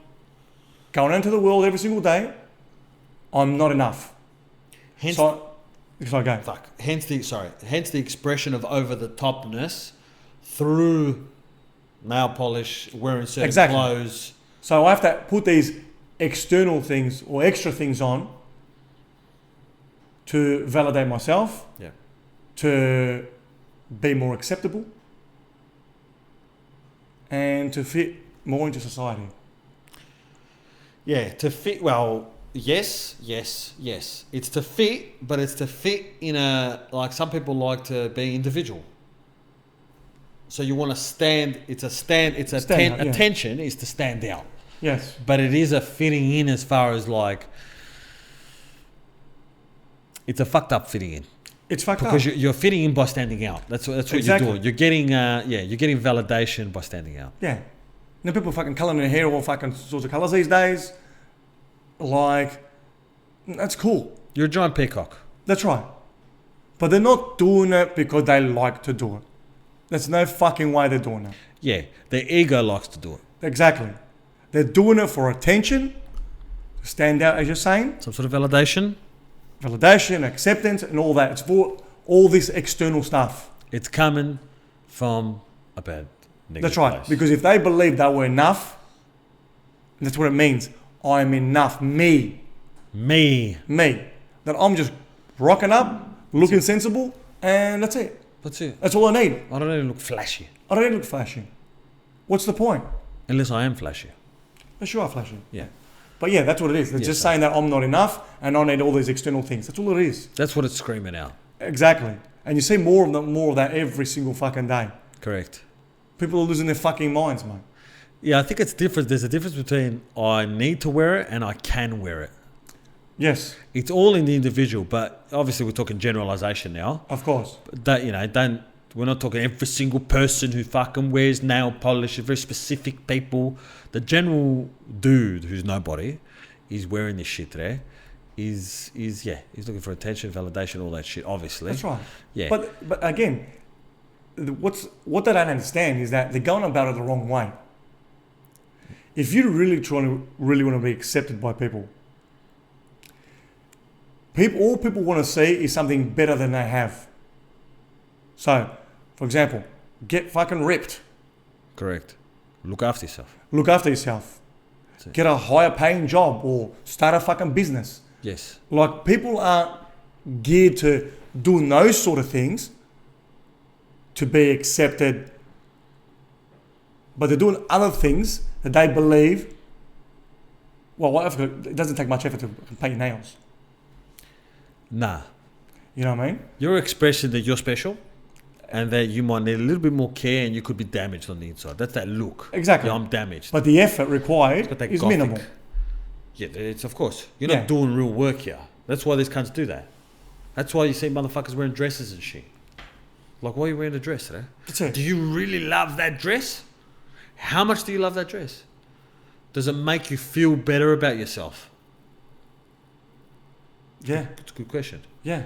going into the world every single day, I'm not enough. Hence, So I go. Hence the expression of over the topness through nail polish, wearing certain Exactly. clothes. So I have to put these external things or extra things on to validate myself, Yeah. to be more acceptable, and to fit more into society. Yeah, to fit. Well, yes. It's to fit, but it's to fit in like some people like to be individual. So you want to stand. Stand out, yeah. Attention is to stand out, Yes. but it is a fitting in as far as like. It's a fucked up fitting in. It's fucked Because up. you're fitting in by standing out. That's what Exactly. you're doing. You're getting you're getting validation by standing out. Yeah. Now people fucking colouring their hair all fucking sorts of colours these days. Like, that's cool. You're a giant peacock. That's right. But they're not doing it because they like to do it. There's no fucking way they're doing it. Yeah, their ego likes to do it. Exactly. They're doing it for attention, to stand out, as you're saying, Some sort of validation. validation, acceptance, and all that. It's for all this external stuff. It's coming from a bad negative That's right. place. Because if they believe they were enough, that's what it means. I'm enough. Me. That I'm just rocking up, looking sensible, and that's it. That's it. That's all I need. I don't even look flashy. I don't need to look flashy. What's the point? Unless I am flashy. Yes, you are flashy. Yeah. But yeah, that's what it is. It's Yes, just sir. saying that I'm not enough and I need all these external things. That's all it is. That's what it's screaming out. Exactly. And you see more of that every single fucking day. Correct. People are losing their fucking minds, mate. Yeah, I think it's different. There's a difference between I need to wear it and I can wear it. Yes, It's all in the individual, but obviously we're talking generalization now. of course. That we're not talking every single person who fucking wears nail polish, very specific people. The general dude who's nobody is wearing this shit there. is he's looking for attention, validation, all that shit. Obviously, That's right. yeah. But again, what they don't understand is that they're going about it the wrong way. If you really want to be accepted by people, all people want to see is something better than they have. So, for example, get fucking ripped. Correct. Look after yourself. Look after yourself. That's it. Get a higher paying job or start a fucking business. Yes. Like, people aren't geared to doing those sort of things to be accepted, but they're doing other things that they believe, well, it doesn't take much effort to paint your nails. Nah. You know what I mean? Your expression that you're special and that you might need a little bit more care and you could be damaged on the inside. That's that look. Exactly. Yeah, I'm damaged. But the effort required But that is gothic. minimal. Yeah, it's of course. You're Yeah. not doing real work here. That's why these cunts do that. That's why you see motherfuckers wearing dresses and shit. Like, why are you wearing a dress today? That's it. Do you really love that dress? How much do you love that dress? Does it make you feel better about yourself? Yeah, It's a good question. yeah.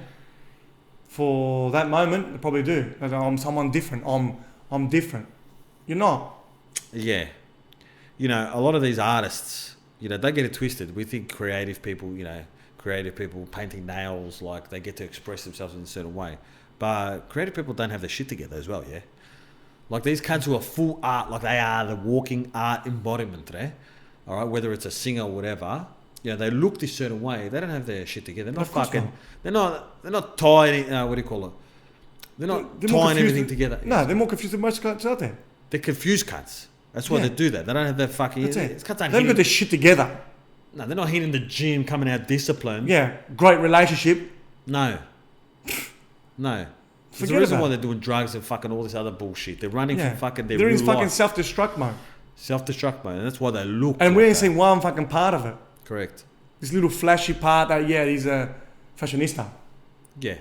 For that moment, they probably do. Like, I'm someone different. I'm different. You're not. Yeah. You know, a lot of these artists, you know, they get it twisted. We think creative people painting nails, like they get to express themselves in a certain way. But creative people don't have their shit together as well, yeah? Like these cunts who are full art, like they are the walking art embodiment, eh? All right, whether it's a singer or whatever, you know, they look this certain way. They don't have their shit together. They're not Of course fucking. not. They're not tying. What do you call it? They're not They're more tying confused everything than- together. No, they're more confused than most guys out there. They're confused cunts. That's why Yeah. they do that. They don't have that fucking. That's it. It's cunts They aren't haven't got hitting. their shit together. No, they're not hitting the gym, coming out disciplined. Yeah, great relationship. No. No. There's a Forget reason about why it. they're doing drugs and fucking all this other bullshit. They're running Yeah. from fucking their They're in real fucking life. self-destruct mode. Self-destruct, mate. And that's why they look And like we ain't that. seen one fucking part of it. Correct. This little flashy part that, yeah, he's a fashionista. Yeah.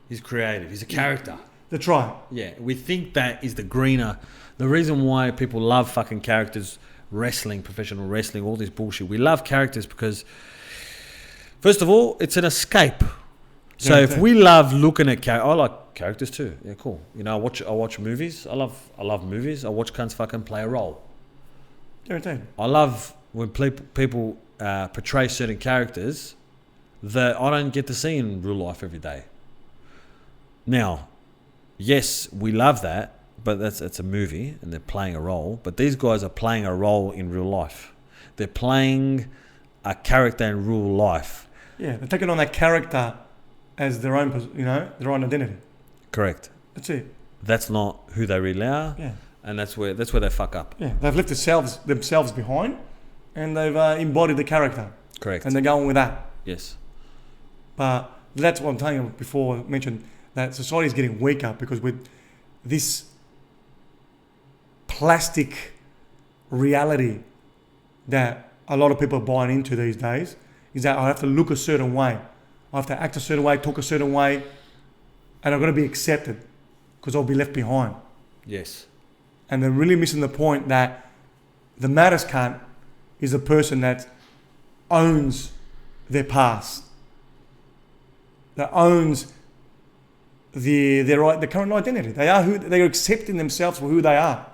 He's creative. He's a character. That's right. Yeah. We think that is the greener. The reason why people love fucking characters, wrestling, professional wrestling, all this bullshit. We love characters because, first of all, it's an escape. So Yeah, if yeah. we love looking at I like characters too. Yeah, cool. You know, I watch movies. I love movies. I watch cunts fucking play a role. Guaranteed. I love when people portray certain characters that I don't get to see in real life every day. Now, yes, we love that, but it's a movie and they're playing a role. But these guys are playing a role in real life. They're playing a character in real life. Yeah, they're taking on that character as their own, their own identity. Correct. That's it. That's not who they really are, Yeah, and that's where they fuck up. yeah. They've left themselves behind, and they've embodied the character, Correct. and they're going with that. Yes. But that's what I'm telling you before. I mentioned that society is getting weaker because with this plastic reality that a lot of people are buying into these days is that I have to look a certain way. I have to act a certain way, talk a certain way, and I've got to be accepted because I'll be left behind. Yes. And they're really missing the point that the maddest cunt is a person that owns their past, that owns their current identity. They're accepting themselves for who they are.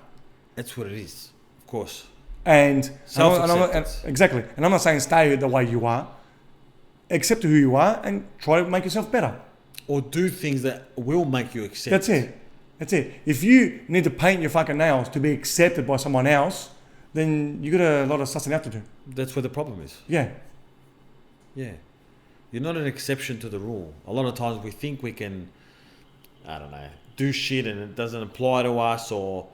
That's what it is. Of course. And Self-acceptance. exactly. And I'm not saying stay the way you are. Accept who you are and try to make yourself better. Or do things that will make you accept. That's it. That's it. If you need to paint your fucking nails to be accepted by someone else, then you got a lot of sussing out to do. That's where the problem is. Yeah. Yeah. You're not an exception to the rule. A lot of times we think we can, I don't know, do shit and it doesn't apply to us, or,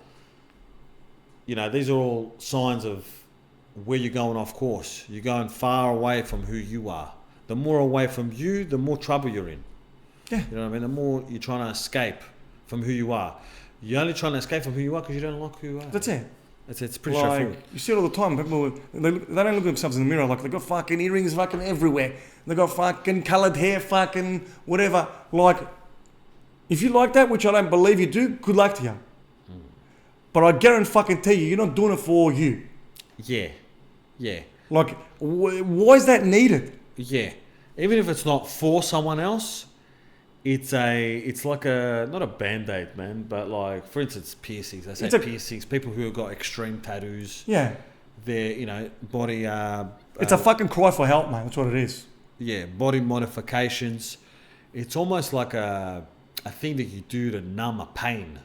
you know, these are all signs of where you're going off course. You're going far away from who you are. The more away from you, the more trouble you're in. Yeah. You know what I mean? The more you're trying to escape from who you are. You're only trying to escape from who you are because you don't like who you are. That's it. It's pretty straightforward. You see it all the time. People, they don't look at themselves in the mirror. Like, they got fucking earrings fucking everywhere. They got fucking coloured hair, fucking whatever. Like, if you like that, which I don't believe you do, good luck to you. But I guarantee fucking tell you, you're not doing it for you. Yeah. Yeah. Like, why is that needed? Yeah. even if it's not for someone else, it's like a, not a band-aid, man, but like, for instance, piercings. I say piercings. People who have got extreme tattoos. Yeah. Their, body. It's a fucking cry for help, man. That's what it is. Yeah, body modifications. It's almost like a thing that you do to numb a pain.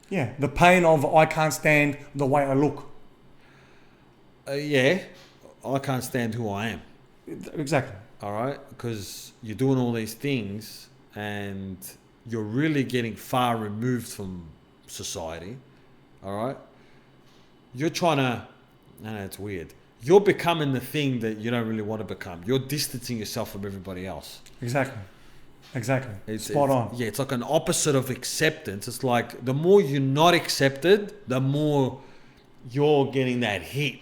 Yeah. The pain of I can't stand the way I look. Yeah, I can't stand who I am. Exactly. All right, because you're doing all these things and you're really getting far removed from society. All right, you're trying to. I know it's weird. You're becoming the thing that you don't really want to become. You're distancing yourself from everybody else. Exactly. It's Spot on. Yeah, it's like an opposite of acceptance. It's like the more you're not accepted, the more you're getting that hit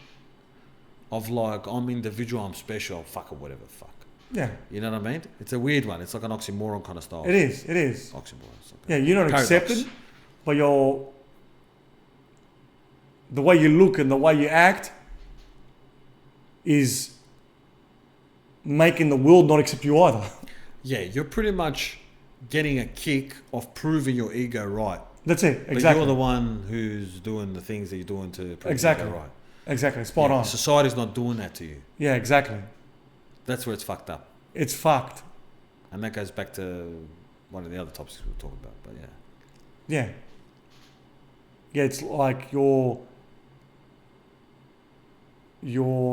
of like, I'm individual, I'm special, fuck or whatever, fuck. Yeah. You know what I mean? It's a weird one. It's like an oxymoron kind of style. It is. Oxymoron. Yeah, you're not Paradox. accepted, but the way you look and the way you act is making the world not accept you either. Yeah, you're pretty much getting a kick of proving your ego right. That's it. But Exactly. you're the one who's doing the things that you're doing to prove Exactly. your ego right. Exactly. Spot on. Society's not doing that to you. Yeah, exactly. That's where it's fucked up. It's fucked. And that goes back to one of the other topics we were talking about. But yeah. Yeah. Yeah, it's like you're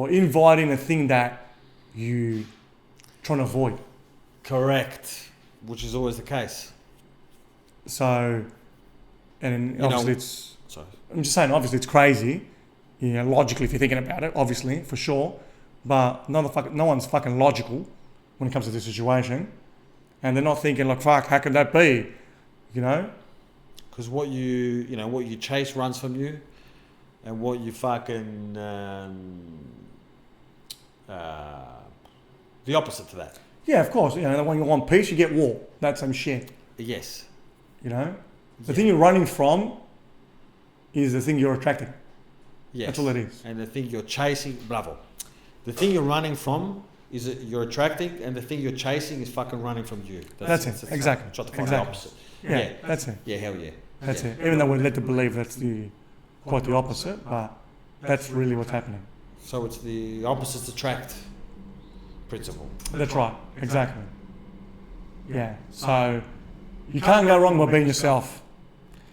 inviting a thing that you trying to avoid. Correct. Which is always the case. So, and You obviously know- it's, Sorry. I'm just saying, obviously it's crazy, logically if you're thinking about it, obviously, for sure. But no one's fucking logical when it comes to this situation. And they're not thinking like, fuck, how could that be? Because what you chase runs from you, and what you fucking the opposite to that. Yeah, of course. When you want peace, you get war. That's some shit. Yes. The thing you're running from is the thing you're attracting. Yes. That's all it is. And the thing you're chasing, bravo. The thing you're running from is that you're attracting, and the thing you're chasing is fucking running from you. That's it. Exactly. Try to find Exactly. the opposite. Yeah, that's it. Yeah, hell yeah. That's Yeah. it. Even though we're led to believe that's quite the opposite, but that's really what's happening. So it's the opposites attract principle. That's right. Exactly. Yeah. So you can't go wrong by being yourself.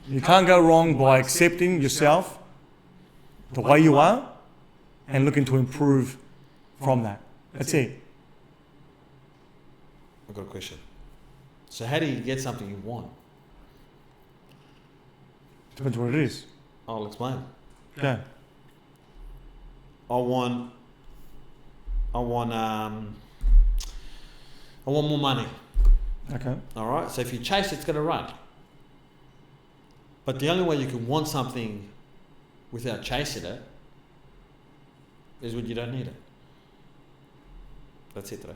You can't go wrong by accepting yourself the way you are and looking to improve from that. That's it. I've got a question. So how do you get something you want? Depends what it is. I'll explain. Yeah. I want more money. Okay. All right. So if you chase it, it's going to run. But the only way you can want something without chasing it is when you don't need it. That's it, though.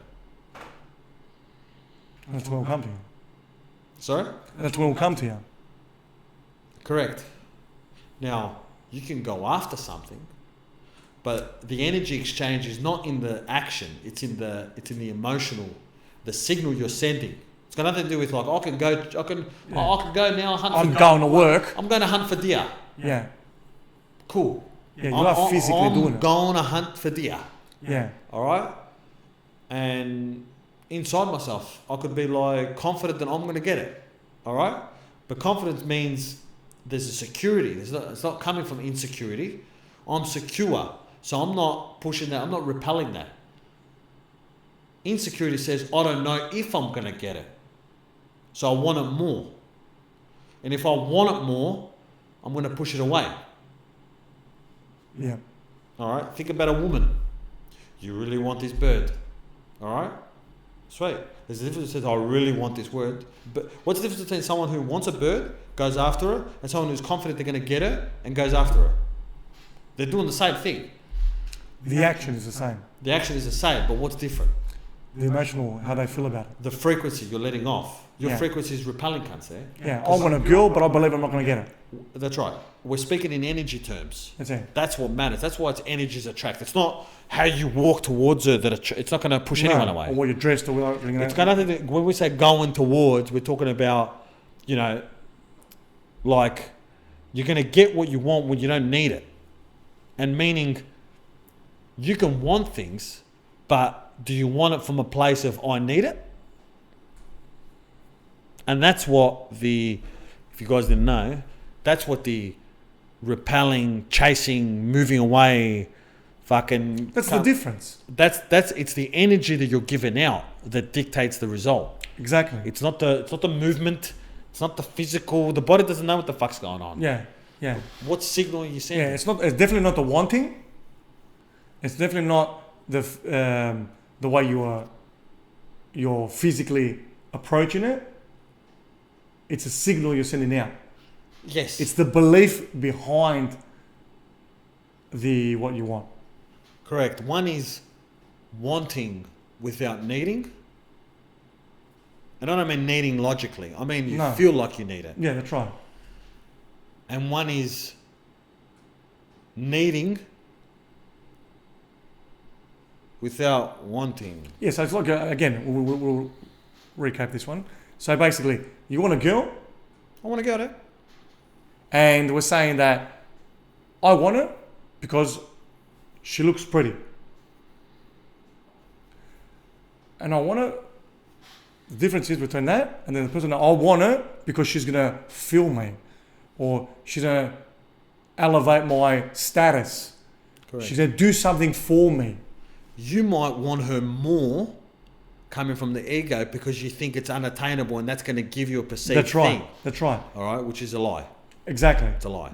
That's when we'll come to you. Sorry? That's when we'll come to you. Correct. Now, you can go after something, but the energy exchange is not in the action. It's in the emotional, the signal you're sending. It's got nothing to do with like I can go now hunt. I'm going to work. I'm going to hunt for deer. Yeah. Cool. Yeah, you are physically doing I'm it. going to hunt for deer. Yeah. All right. And inside myself, I could be like confident that I'm going to get it. All right. But confidence means there's a security. It's not coming from insecurity. I'm secure. So I'm not pushing that. I'm not repelling that. Insecurity says, I don't know if I'm going to get it. So I want it more. And if I want it more, I'm going to push it away. Yeah. All right. Think about a woman. You really want this bird. All right. Sweet. There's a difference between I really want this word. But what's the difference between someone who wants a bird, goes after it, and someone who's confident they're going to get it and goes after it? They're doing the same thing. The action is the same. The action is the same, but what's different? the emotional, how they feel about it. The frequency you're letting off. Your Yeah. frequency is repelling cunts, eh? Yeah, I want a girl, but I believe I'm not going to get her. That's right. We're speaking in energy terms. That's it. That's what matters. That's why it's energies attract. It's not how you walk towards her that it's not going to push anyone Or away. what you're dressed or whatever. You know. It's got nothing to, when we say going towards, we're talking about, you know, like you're going to get what you want when you don't need it. And meaning you can want things, but do you want it from a place of I need it? And that's what if you guys didn't know, that's what the repelling, chasing, moving away, fucking. That's the difference. That's it's the energy that you're giving out that dictates the result. Exactly. It's not the movement. It's not the physical. The body doesn't know what the fuck's going on. Yeah, yeah. What signal are you sending? Yeah, it's definitely not the wanting. It's definitely not the way you're physically approaching it. It's a signal you're sending out. Yes. It's the belief behind what you want. Correct. One is wanting without needing. And I don't mean needing logically. I mean you No. feel like you need it. Yeah, that's right. And one is needing without wanting. Yeah, so it's like, again, we'll recap this one. So basically, you want a girl, I want to go there. and we're saying that I want her because she looks pretty. And I want her, the difference is between that and then the person that I want her because she's going to feel me or she's going to elevate my status. Correct. She's going to do something for me. You might want her more coming from the ego because you think it's unattainable and that's going to give you a perceived That's right. thing. That's right. All right, which is a lie. Exactly. It's a lie.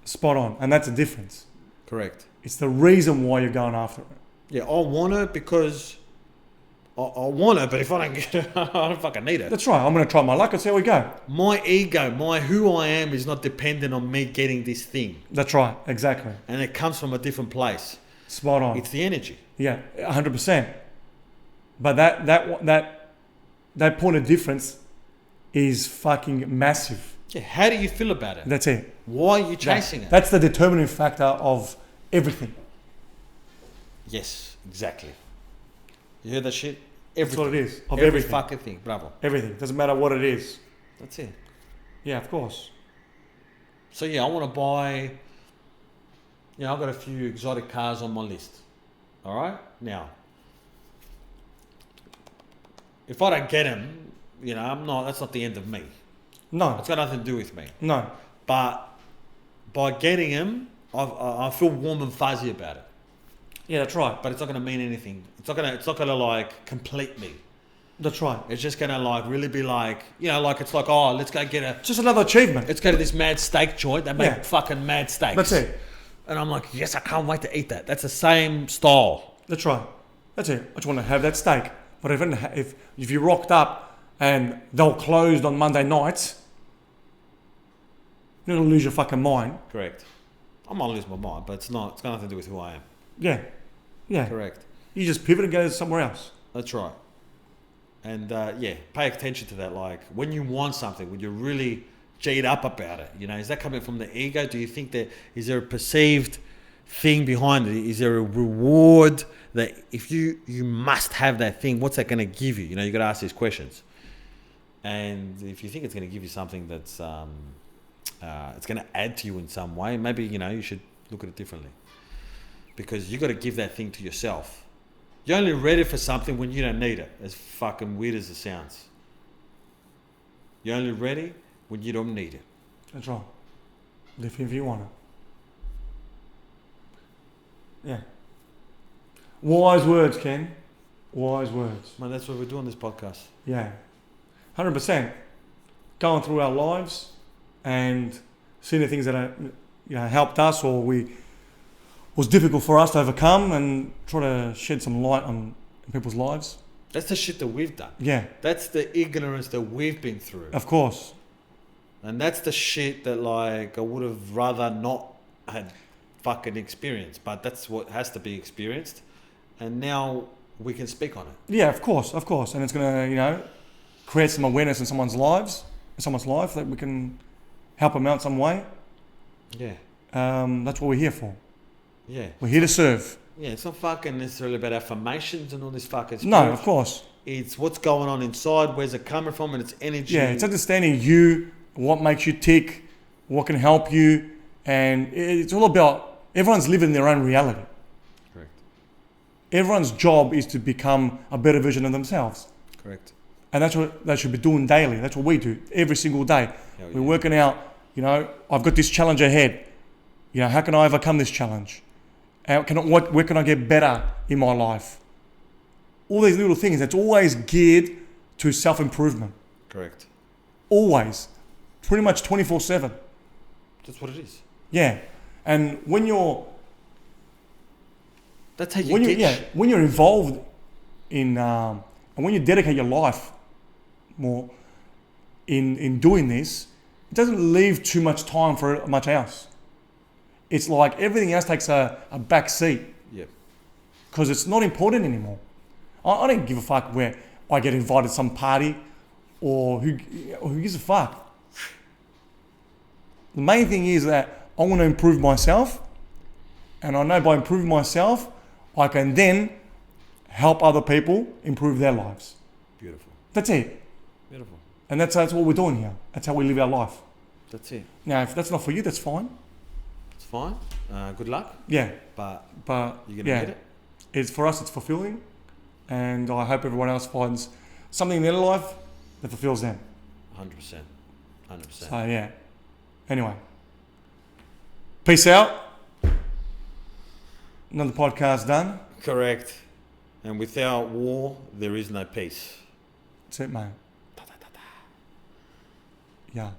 Spot on. And that's the difference. Correct. It's the reason why you're going after it. Yeah, I want her because I want her, but if I don't get her, I don't fucking need her. That's right. I'm going to try my luck and see how we go. My ego, my who I am is not dependent on me getting this thing. That's right. Exactly. And it comes from a different place. Spot on. It's the energy. Yeah, 100%. But that point of difference is fucking massive. Yeah, how do you feel about it? That's it. Why are you chasing it? That's the determining factor of everything. Yes, exactly. You hear that shit? That's what it is. Of Every everything. fucking thing. Bravo. Everything. Doesn't matter what it is. That's it. Yeah, of course. So yeah, I want to buy. You know, I've got a few exotic cars on my list. All right, now, if I don't get them, you know, I'm not. That's not the end of me. No. It's got nothing to do with me. No. But by getting them, I feel warm and fuzzy about it. Yeah, that's right. But it's not going to mean anything. It's not going to like complete me. That's right. It's just going to like really be like, you know, like it's like, oh, let's go get a. Just another achievement. Let's go to this mad steak joint. They make Yeah. fucking mad steaks. That's it. And I'm like, yes, I can't wait to eat that. That's the same style. That's right. That's it. I just want to have that steak. But if you rocked up and they were closed on Monday nights, you're going to lose your fucking mind. Correct. I might lose my mind, but it's not. It's got nothing to do with who I am. Yeah. Yeah. Correct. You just pivot and go somewhere else. That's right. And yeah, pay attention to that. Like when you want something, when you're really G'd up about it, you know, is that coming from the ego? Do you think that is there a perceived thing behind it? Is there a reward that if you must have that thing, what's that going to give you? You know, you got to ask these questions. And if you think it's going to give you something that's it's going to add to you in some way, maybe, you know, you should look at it differently. Because you got to give that thing to yourself. You're only ready for something when you don't need it, as fucking weird as it sounds. You're only ready when you don't need it. That's right. Live if you want it. Yeah. Wise words, Ken. Wise words. Man, that's what we do on this podcast. Yeah. 100%. Going through our lives and seeing the things that are, you know, helped us or was difficult for us to overcome and try to shed some light on people's lives. That's the shit that we've done. Yeah, That's the ignorance that we've been through. of course. And that's the shit that, like, I would have rather not had fucking experienced. But that's what has to be experienced. And now we can speak on it. Yeah, of course, and it's gonna create some awareness in someone's life that we can help them out some way. Yeah. That's what we're here for. Yeah. We're here to serve. Yeah, it's not fucking necessarily about affirmations and all this fucking stuff. No, of course. It's what's going on inside, where's it coming from, and it's energy. Yeah, it's understanding you, what makes you tick, what can help you, and it's all about everyone's living their own reality. Correct. Everyone's job is to become a better version of themselves. Correct. And that's what they should be doing daily. That's what we do every single day. Hell We're yeah. working out, I've got this challenge ahead. How can I overcome this challenge? Where can I get better in my life? All these little things, that's always geared to self-improvement. Correct. Always. Pretty much 24/7. That's what it is. Yeah. And when you're That's how you get when you're involved in and when you dedicate your life more in doing this, it doesn't leave too much time for much else. It's like everything else takes a back seat Yeah. because it's not important anymore. I don't give a fuck where I get invited to some party or who gives a fuck. The main thing is that I want to improve myself, and I know by improving myself, I can then help other people improve their lives. Beautiful. That's it. Beautiful. And that's what we're doing here. That's how we live our life. That's it. Now, if that's not for you, that's fine. It's fine. Good luck. Yeah, But but you're going to yeah, get it. it's for us. It's fulfilling, and I hope everyone else finds something in their life that fulfills them. 100%. 100%. So yeah. Anyway, peace out. Another podcast done. Correct. And without war, there is no peace. That's it, mate. Yeah.